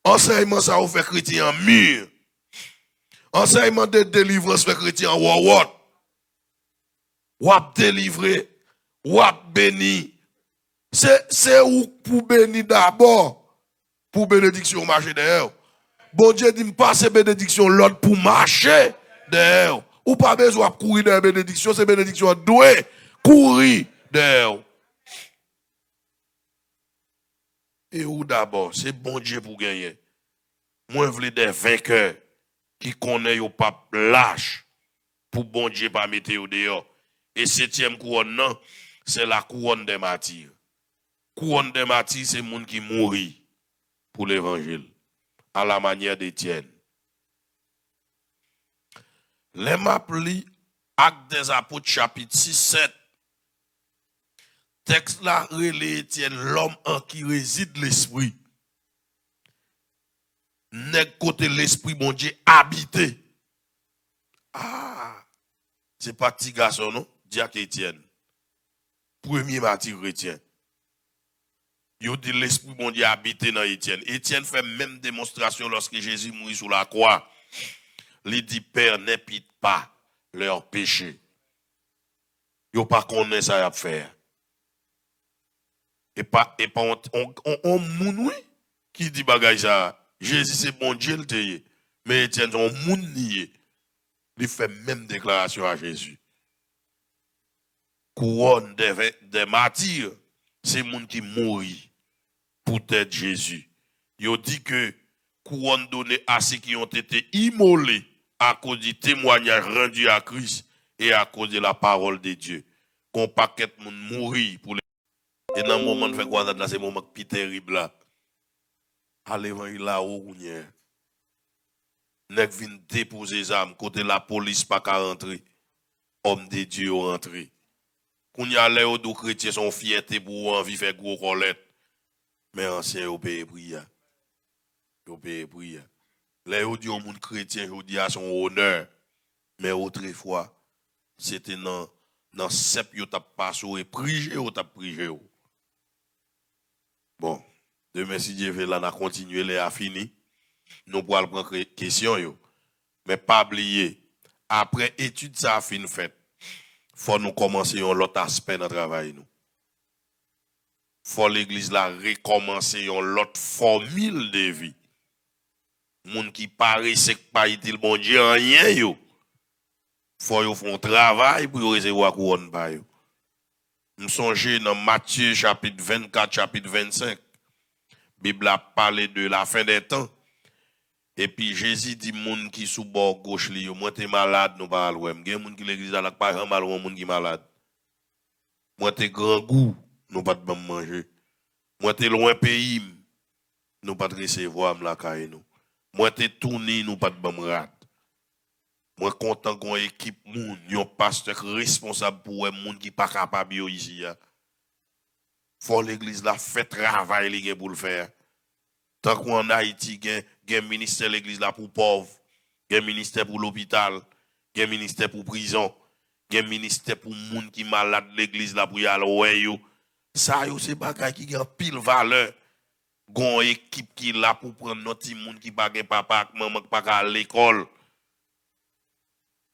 S1: Enseignement ça fait chrétien mûr. Enseignement de délivrance fait chrétien wawot. Wap délivrer, wap béni. C'est où pour bénir d'abord, pour bénédiction marcher derrière. Bon Dieu dit pas bénédiction l'autre pour marcher derrière. Ou pas besoin de courir dans la bénédiction, c'est bénédiction doué courir derrière. Et où d'abord, c'est bon Dieu pour gagner. Moi, je veux des vainqueurs qui connaissent au pape lâche pour bon Dieu pas mettre au dehors. Et 7e couronne, non, c'est la couronne des martyrs. Couronne des martyrs, c'est les gens qui mourent pour l'évangile, à la manière d'Étienne. Les m'appli Actes des Apôtres, chapitre 6-7. Texte là, relé Étienne, l'homme en qui réside l'esprit. Nèg côté l'esprit, bon Dieu, habité. Ah, c'est pas petit garçon, non? Diacre Étienne. Premier martyr chrétien. Yo dit l'esprit, bon Dieu, habité dans Étienne. Étienne fait même démonstration lorsque Jésus mourit sur la croix. Il dit, Père, n'épite pas leur péché. Yo pas connaît ça à faire. Et pas on moun qui dit bagay ça. Jésus c'est bon Dieu le teye. Mais Étienne on moun nié. Il fait même déclaration à Jésus. Couronne des martyrs, c'est moun qui mourit pour être Jésus. Il dit que couronne donnée à ceux qui ont été immolés à cause du témoignage rendu à Christ et à cause de la parole de Dieu. Qu'on paquet moun mourir pour les... Et dans le moment de faire quoi là, c'est le moment qui est terrible là. À l'évangile là où nèg vinn déposer les armes côté la police pas qu'à rentrer. Homme de Dieu rentré. Qu'on y a l'air de chrétiens sont fierté pour envie faire gros colette. Mais ancien au pays prière. Au pays prière. Les dit au monde chrétien, je dis à son honneur. Mais autrefois, c'était dans cep yo t'a passé et prié ou t'a prié. Bon, demain si Dieu veut là, on a continué les à fini. Nous pourrons prendre question yo. Mais pas oublier, après étude ça a fin fait. Faut nous commencer l'autre aspect dans le travail nous. Faut l'église là recommencer l'autre formule de vie. Moun qui paraissait pas utile bon Dieu rien yo. Faut yo font travail pour recevoir couronne pa yo. Nous songeons dans Matthieu chapitre 24 chapitre 25. Bible a parlé de la fin des temps. Et puis Jésus dit moun qui sous bord gauche li yo, moi t'es malade nous pas loin. Gen moun qui l'église là pas mal ou moun qui malade. Moi t'es grand goût, nous pas de manger. Moi t'es loin pays, nous pas de recevoir la caille nous. Moi t'es tourné, nous pas de rat. Moi content qu'on équipe moun, yon pasteur responsable pour moun qui pas capable yo ici ya. Faut l'église là fait travail li pour le faire. Tant qu'en Haïti gen ministère l'église là pour pauvres, gen ministère pour l'hôpital, gen ministère pour prison, gen ministère pour moun qui malade l'église là pour y aller ouais yo. Ça yo c'est bagay qui gen pile valeur. Gon équipe qui là pour prendre notre moun qui pas gen papa, maman qui pas à l'école.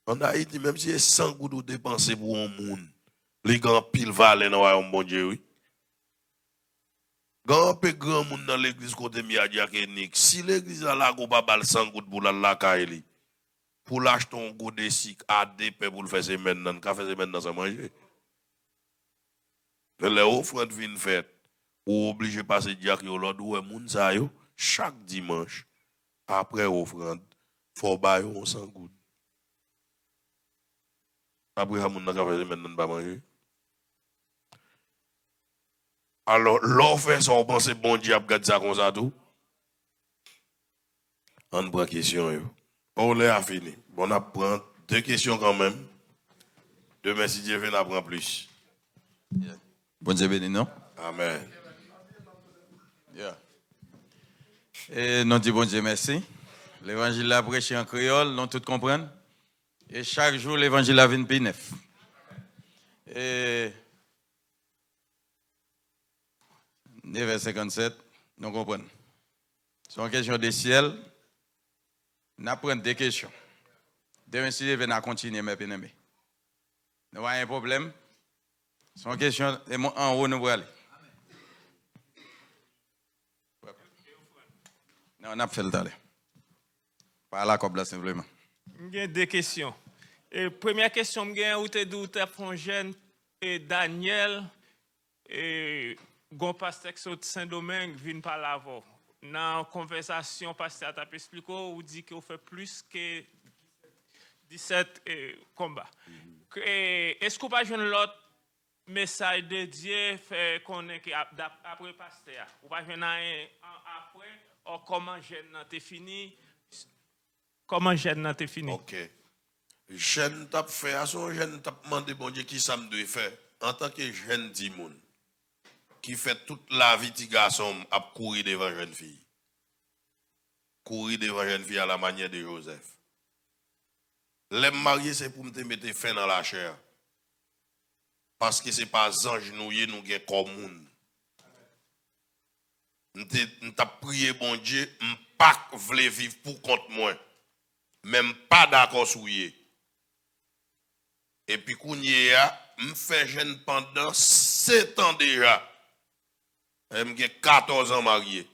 S1: En Haïti même si c'est 100 gouttes dépenser pour un moun, les gen pile valeur dans un bon Dieu oui. Grand peu grand monde dans l'église côté Miadia Kenik. Si l'église a la go pas bal 100 gouttes pour la kaili. Pour l'acheter un goût de sucre à DP pour le faire semaine dans café semaine dans ça manger. Les offrandes viennent faites. Ou obligé passer diacre yo l'autre ou moun sa yo chaque dimanche après offrande faut ba yo 100 gouttes. Après moun dans café semaine dans pas manger. Alors, l'offre, on pense bon Dieu, regarde ça comme ça tout. On prend question. On l'a fini. On apprend 2 questions quand même. Demain, si Dieu veut, on apprend plus.
S2: Yeah. Bon Dieu béni, non?
S1: Amen.
S2: Yeah. Et nous disons bon Dieu merci. L'évangile a prêché en créole, nous tous comprenons. Et chaque jour, l'évangile a venu plus neuf. Et 9h57, nous comprenons. C'est une question de ciel. Nous apprenons 2 questions. Demain, si je vais continuer, mes bien-aimés. Nous avons un problème. C'est une question en haut, nous allons aller. Non, on a fait le temps. Par là, comme là, simplement.
S3: J'ai 2 questions. Et première question, j'ai où tu es jeune et Daniel et gon pasteur qui Saint-Domingue vient par là. Dans la conversation, pasteur t'a expliqué ou dit qu'il fait plus que 17 combats. Est-ce qu'on pas jouer l'autre message de Dieu fait qu'on est après pasteur. Ou pas venir après, ou comment jeune t'es fini. Comment jeune t'es fini.
S1: Ok. Jeune t'a fait, à son jeune t'a demandé, bon Dieu, qui ça me doit faire. En tant que jeune Dimoun, qui fait toute la vie de garçon à courir devant jeune fille. Courir devant jeune fille à la manière de Joseph. L'aime marié, c'est pour me mettre fin dans la chair. Parce que ce n'est pas ange nous comme monde. Nous t'a prié, bon Dieu, je ne pas voulais vivre pour contre moi. Même pas d'accord sur lui. Et puis, quand je fais jeune pendant 7 ans déjà. J'ai 14 ans marié.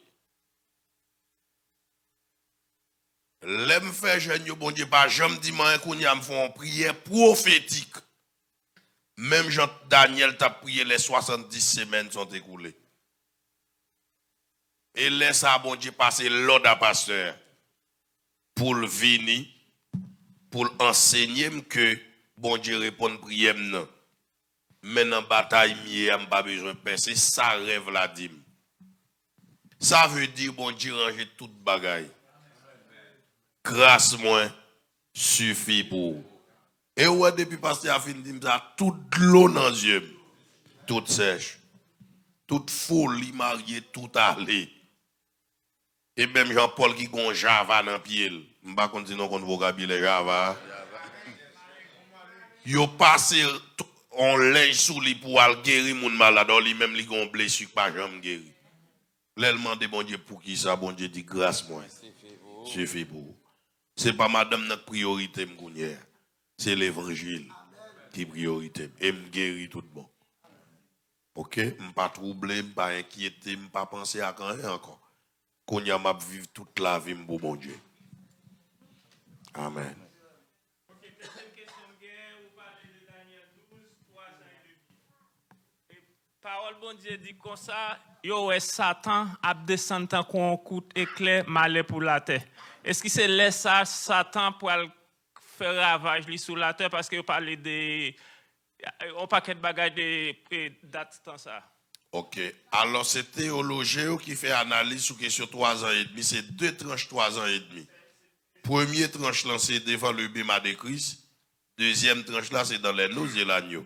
S1: L'aime fait jeune, bon Dieu, pas jamais dit, qu'on y a me font une prière prophétique. Même Jean Daniel t'a prié, les 70 semaines sont écoulées. Et laisse à bon Dieu passer l'ordre à pasteur pour le venir, pour enseigner que bon Dieu répond prière non. Mais dans la bataille, je n'ai pas besoin de penser, ça rêve la dîme. Ça veut dire bon Dieu ranger toute bagaille. Grâce moi suffit pour. Et ouais, depuis pasteur a fini de ça, toute l'eau dans les yeux, toute sèche, toute folie mariée, tout allé. Et même Jean-Paul qui a Java dans le pied. Je ne sais pas si on a vocabulaire Java. Il a passé on linge sous lui pour guérir mon malade. Lui-même, il a une blessure pas jamais guéri. L'ellement de bon Dieu pour qui ça, bon Dieu dit grâce moi. Suffit pour. Ce n'est pas madame notre priorité, c'est l'évangile qui est priorité. Et me guérit tout bon. Ok? Je ne suis pas troublé, je ne suis pas inquiété, je ne suis pas penser à rien encore. Qu'on y a m'a vivre toute la vie pour bon Dieu. Amen.
S3: Parole bon Dieu dit comme ça, yo est Satan a descendu comme un coup d'éclair malais pour la terre. Est-ce que c'est là ça Satan pour faire ravage sur la terre parce que vous parlez de un paquet de bagages de date temps ça.
S1: OK. Alors c'est théologien qui fait analyse sur question 3 ans et demi, c'est 2 tranches 3 ans et demi. Première tranche là c'est devant le bêma de Christ, deuxième tranche là c'est dans les noces de l'agneau.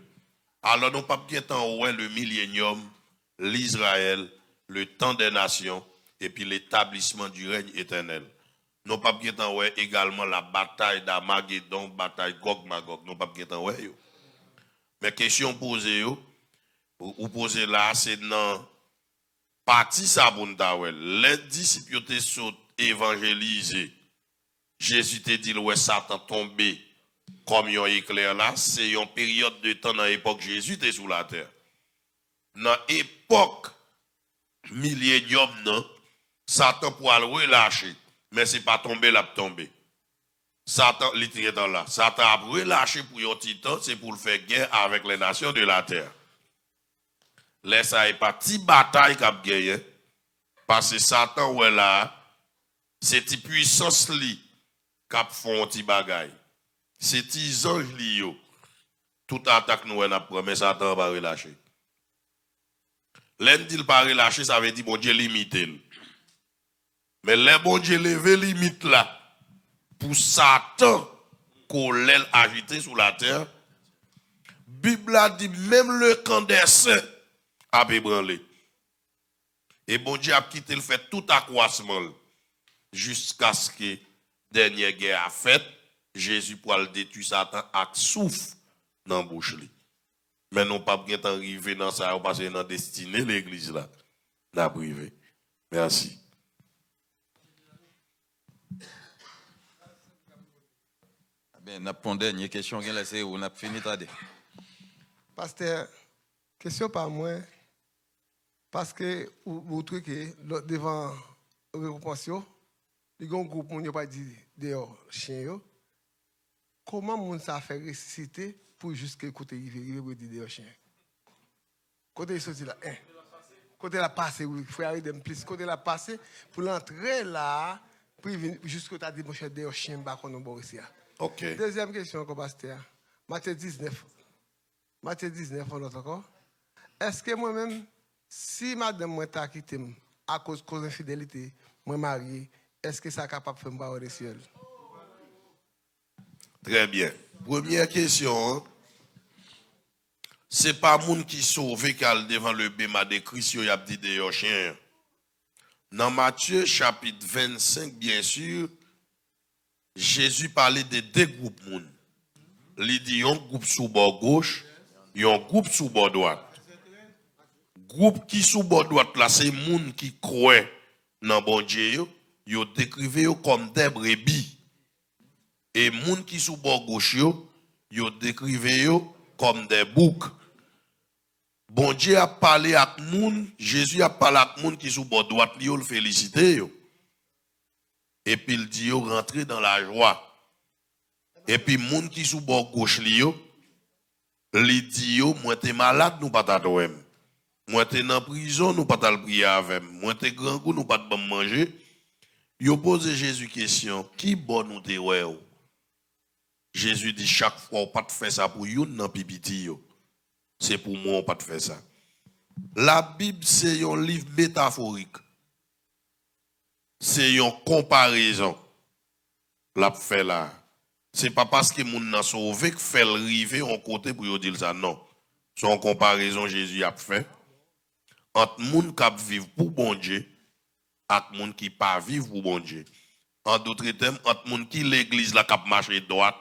S1: Alors, nous pas bien temps ouais le millénium, l'Israël, le temps des nations, et puis l'établissement du règne éternel. Nous pas bien temps ouais également la bataille d'Armageddon, bataille Gog-Magog. Nous pas bien temps ouais yo. Mais question posée yo, ou posée là, c'est dans partie ça bonta ouais. Les disciples te sont évangélisés. Jésus te dit ouais Satan tombé. Comme yon éclair là, c'est une période de temps dans l'époque Jésus était sous la terre. Dans l'époque millénium, non, Satan pourra le relâcher, mais c'est pas tomber là pour tomber. Satan, littéralement là, Satan a relâché pour un petit temps, c'est pour le faire guerre avec les nations de la terre. Laisse ça et pas petite bataille qu'a gagné, parce que Satan ouais là, c'est une puissance li qu'a font petit bagaille. C'est des anges liés. Toute attaque nous a promis, Satan va relâcher. L'un dit pas relâcher, ça veut dire bon Dieu limite. Mais le bon Dieu levé limite là pour Satan qu'on l'aile agité sur la terre. Bible a dit même le camp des saints a ébranlé. Et bon Dieu a quitté le fait tout accroissement jusqu'à ce que dernière guerre a fait. Jésus pour le détruire Satan avec souffle dans la bouche. Mais non pas bien arriver dans ça, parce que dans destinée l'église là. N'a privé. Merci.
S2: Ben, n'a pas une dernière question, on a fini tarder.
S4: Pasteur, question par moi, parce que vous trouvez devant la récompense, il y a un groupe qui n'a pas dit dehors chien. Comment moun ça fait ressusciter pour jusqu'à côté il veut dire dehors chien? Côté il sorti là, côté la passé, il faut aller d'un plus, côté la passé pour l'entrer là, pour jusqu'à t'as dit mon cher dehors chien, bah qu'on bon ici.
S1: OK.
S4: Deuxième question, pasteur. Matthieu 19. Matthieu 19, on l'autre encore. Est-ce que moi-même, si madame moi t'a quitté à cause d'infidélité, moi marié, est-ce que ça est capable de faire me barrer les cieux?
S1: Très bien. Première question. Hein? C'est pas moun qui sauvé qu'al devant le bema de Christ, y a dit de chien. Dans Matthieu chapitre 25, bien sûr, Jésus parlait de deux groupes moun. Il dit un groupe sous bord gauche, et un groupe sous bord droite. Groupe qui sous bord droite là, c'est moun qui croit dans bon Dieu, yo décrivent comme des brebis. Et moun qui sous bord gauche yo décrivent comme des boucs. Bon Dieu a parlé avec moun, Jésus a parlé avec moun qui sous bord droite, yo le féliciter yo. Et puis il dit yo rentrer dans la joie. Et puis moun qui sous bord gauche li yo, li dit yo moi t'es malade nous pas t'adoem. Moi t'es dans prison nous pas t'al prier avec. Moi t'es grand goût nous pas te manger. Yo pose Jésus question, qui bon nous te ouais? Jésus dit chaque fois on pas te faire ça pour yon nan pipiti yo. C'est pour moi on pas te faire ça. La Bible c'est un livre métaphorique. C'est une comparaison. La fait là. C'est pas parce que moun nan sauvé que fait le river en côté pour yo dire ça non. Son comparaison Jésus a fait entre moun qui vivent pour bon Dieu et moun qui pas vivre pour bon Dieu. En d'autres termes, entre moun qui l'église la cap marcher droite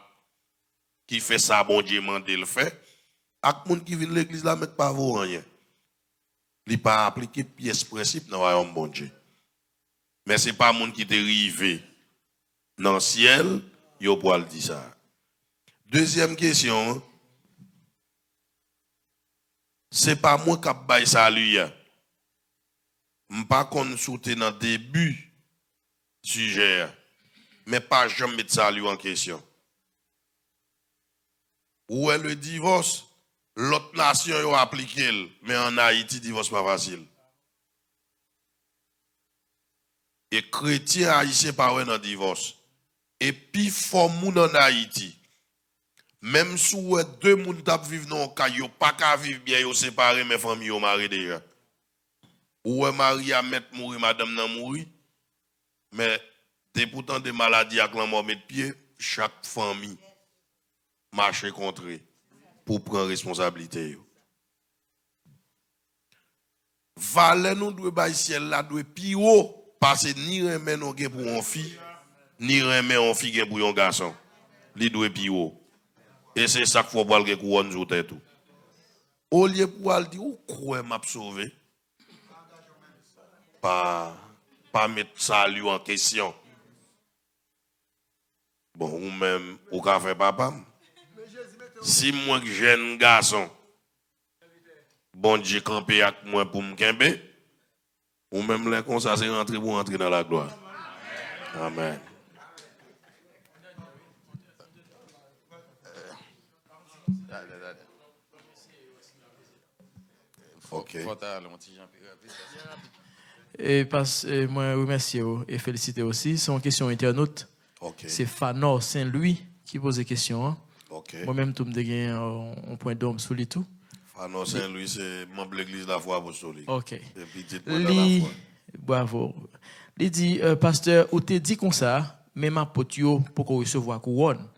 S1: qui fait ça bon Dieu mandé le fait et moun qui vient l'église la mettre pas vaut rien. Il pas appliquer pièce principe dans royaume bon Dieu. Mais c'est pas moun qui te rivé dans le ciel. Yo pour le dire ça. Deuxième question, c'est pas moi qui baille salut. M'pas qu'on soute dans début sujet, mais pas jamais mettre salut en question. Où est le divorce? L'autre nation yo appliqué, mais en Haïti divorce pas facile. Et chrétien haïtien pas ouais dans divorce. Et puis, faut moun en Haïti. Même si deux moun tap vivent dans un cas, yo pas qu'à vivre bien, yo séparé, mais famille yo marié déjà. Ou mari a mettre mourir, madame nan mourir. Mais, c'est pourtant des maladies avec la mort de pied, chaque famille marche contre pour prendre responsabilité. Yo. Valè nous doit bay ciel là, doit pi haut, parce que ni remè non gen pour une fille, ni remet on fille pour un garçon. Li doit pi haut. Et c'est ça qu'il faut voir que couronne sous tête tout. Au lieu pour aller dire ou quoi m'a sauvé. Pas mettre salut en question. Bon ou même ou ka fait papa. Si moi que jeune garçon bon Dieu campé avec moi pour me kembe ou même là comme ça c'est rentrer pour entrer dans la gloire. Amen. Ok.
S5: Et moi remercie et féliciter aussi. C'est une question internaute.
S1: Okay.
S5: C'est Fanor Saint-Louis qui pose des questions. Hein.
S1: Okay.
S5: Moi-même, tout me dégaine un point d'homme sur les tout.
S1: Fanor Saint-Louis, c'est membre de l'église de la foi apostolique.
S5: Ok.
S1: Li...
S5: Bravo. Il dit, pasteur, ou te dit comme ça, même apotio pour qu'on recevoir couronne.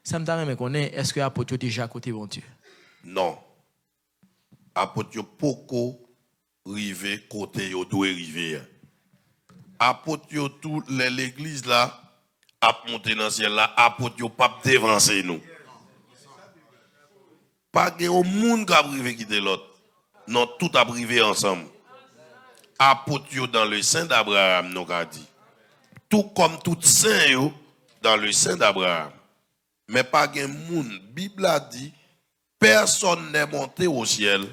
S5: Ça me donne qu'on est, est-ce que apotio déjà côté bon Dieu?
S1: Non. Apotio poko rive côté yo doit river. Apotio tout l'église là a monté dans ciel là, apotio pas devancer nous. Pas que au monde qui a privé quitter l'autre. Non, tout a privé ensemble. Apotio dans le sein d'Abraham nous a dit. Tout comme tout saint yo dans le sein d'Abraham. Mais pas que monde, Bible a dit personne n'est monté au ciel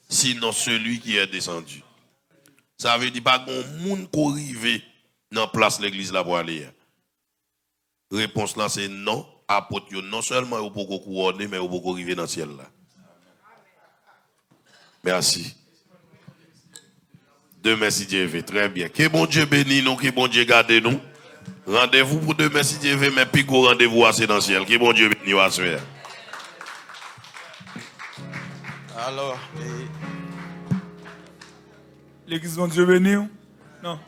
S1: sinon celui qui est descendu. Ça veut dire pas qu'on monde qui arrive dans place l'église là pour aller. Réponse là c'est non. Apôtre non seulement au peut couronner mais au peut arriver dans le ciel là. Merci. Demain si Dieu veut, très bien. Que bon Dieu bénisse nous, que bon Dieu garde nous. Rendez-vous pour demain si Dieu veut, mais puis rendez-vous assez dans le ciel. Que bon Dieu bénisse nous à ce
S2: Alors,
S6: L'église de Dieu béni. Non.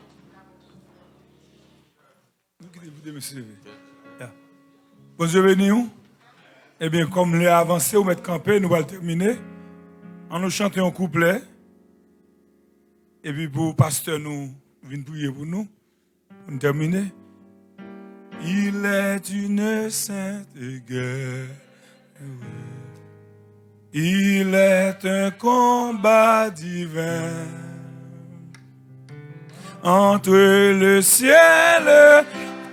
S6: Bon Dieu béni. Eh bien, comme les avancé ou mettre campé, nous allons terminer. En nous chantant un couplet. Et puis pour le pasteur, nous venons prier pour nous. Pour nous terminer. Il est une sainte guerre. Il est un combat divin entre le ciel et la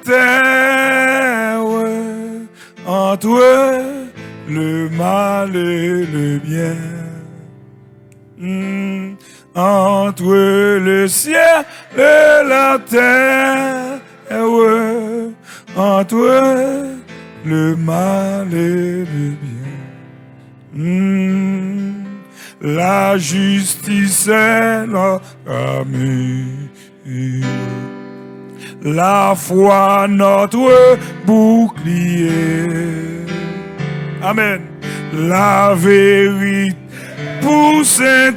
S6: terre, entre le mal et le bien, entre le ciel et la terre, entre le mal et le bien. La justice est notre ami, la foi notre bouclier. Amen. La vérité pour ceinture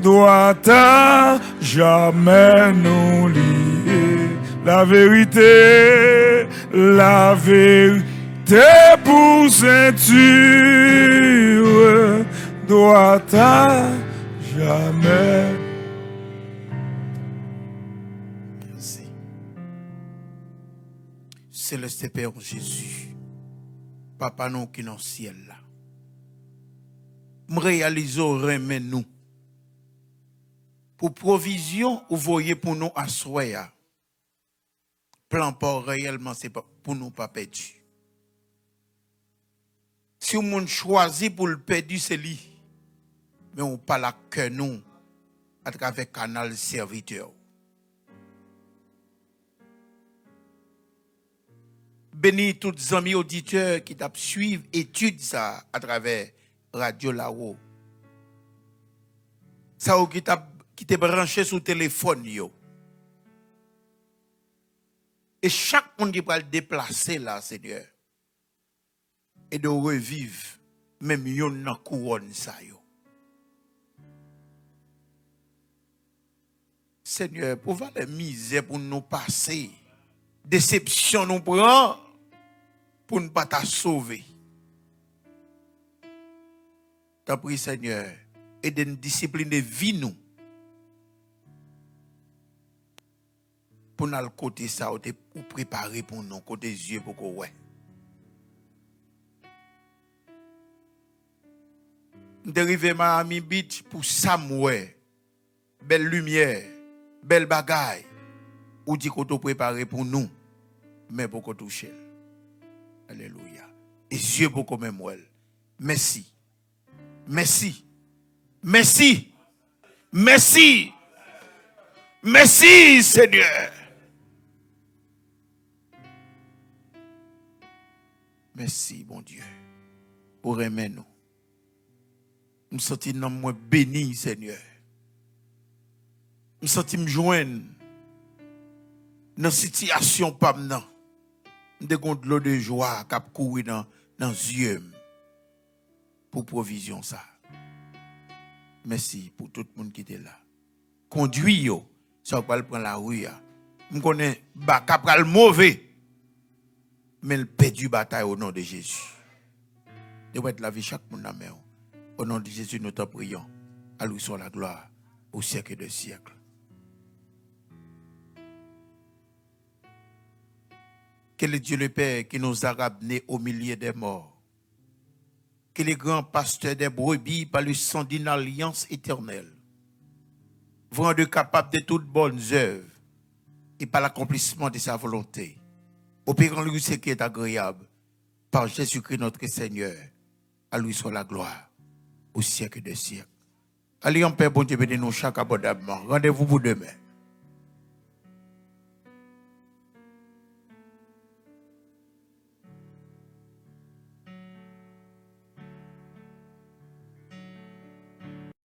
S6: doit à jamais nous lier. La vérité pour ceinture doit à jamais.
S7: Merci. Céleste Père Jésus, Papa nous qui est dans le ciel là, me réalisons remet nous pour provision ou voyez pour nous à soya. Plan pas réellement c'est pas pour nous pas perdu. Si on monde choisi pour le perdu c'est lui, mais on parle que nous à travers canal serviteur. Bénis tous les amis auditeurs qui t'a suivre étude ça à travers Radio Lao. Ça qui t'a branché sur téléphone yo. Et chaque monde qui va le déplacer là, Seigneur, et de revivre même yon nan couronne ça yo. Seigneur, pour voir la misère pour nous passer, déception nous prend pour ne pas t'a sauver. T'as pris Seigneur, et de nous discipliner vie nous. Pour nous côté ça, ou préparer pour nous, côté yeux pour qu'on ouais. Dérivé Miami Beach pour Samuel. Belle lumière, belle bagaille. Ou dit qu'on t'a préparé pour nous, mais pour qu'on touche. Alléluia. Et Dieu pour qu'on même well. Merci. Merci. Merci. Merci. Merci, Seigneur. Merci, bon Dieu, pour aimer nous. Nous sentons nous bénis, Seigneur. Nous sentons nous joindre dans une situation pas maintenant. Nous avons de l'eau de joie qui a couru dans les yeux pour provision ça. Merci pour tout le monde qui était là. Conduis yo, ça va prendre la rue. Je connais capral mauvais. Mais il perdu bataille au nom de Jésus. Doit être la vie chaque monde dans la main. Au nom de Jésus, nous t'en prions. À lui soit la gloire au siècle des siècles. Quel est Dieu le Père qui nous a ramenés au milieu des morts? Quel est le grand pasteur des brebis par le sang d'une alliance éternelle? Vous rendez capable de toutes bonnes œuvres et par l'accomplissement de sa volonté. Opérant lui ce qui est agréable par Jésus-Christ notre Seigneur. À lui soit la gloire au siècle des siècles. Allez en paix, bon Dieu, bénis-nous chaque abondamment. Rendez-vous pour demain.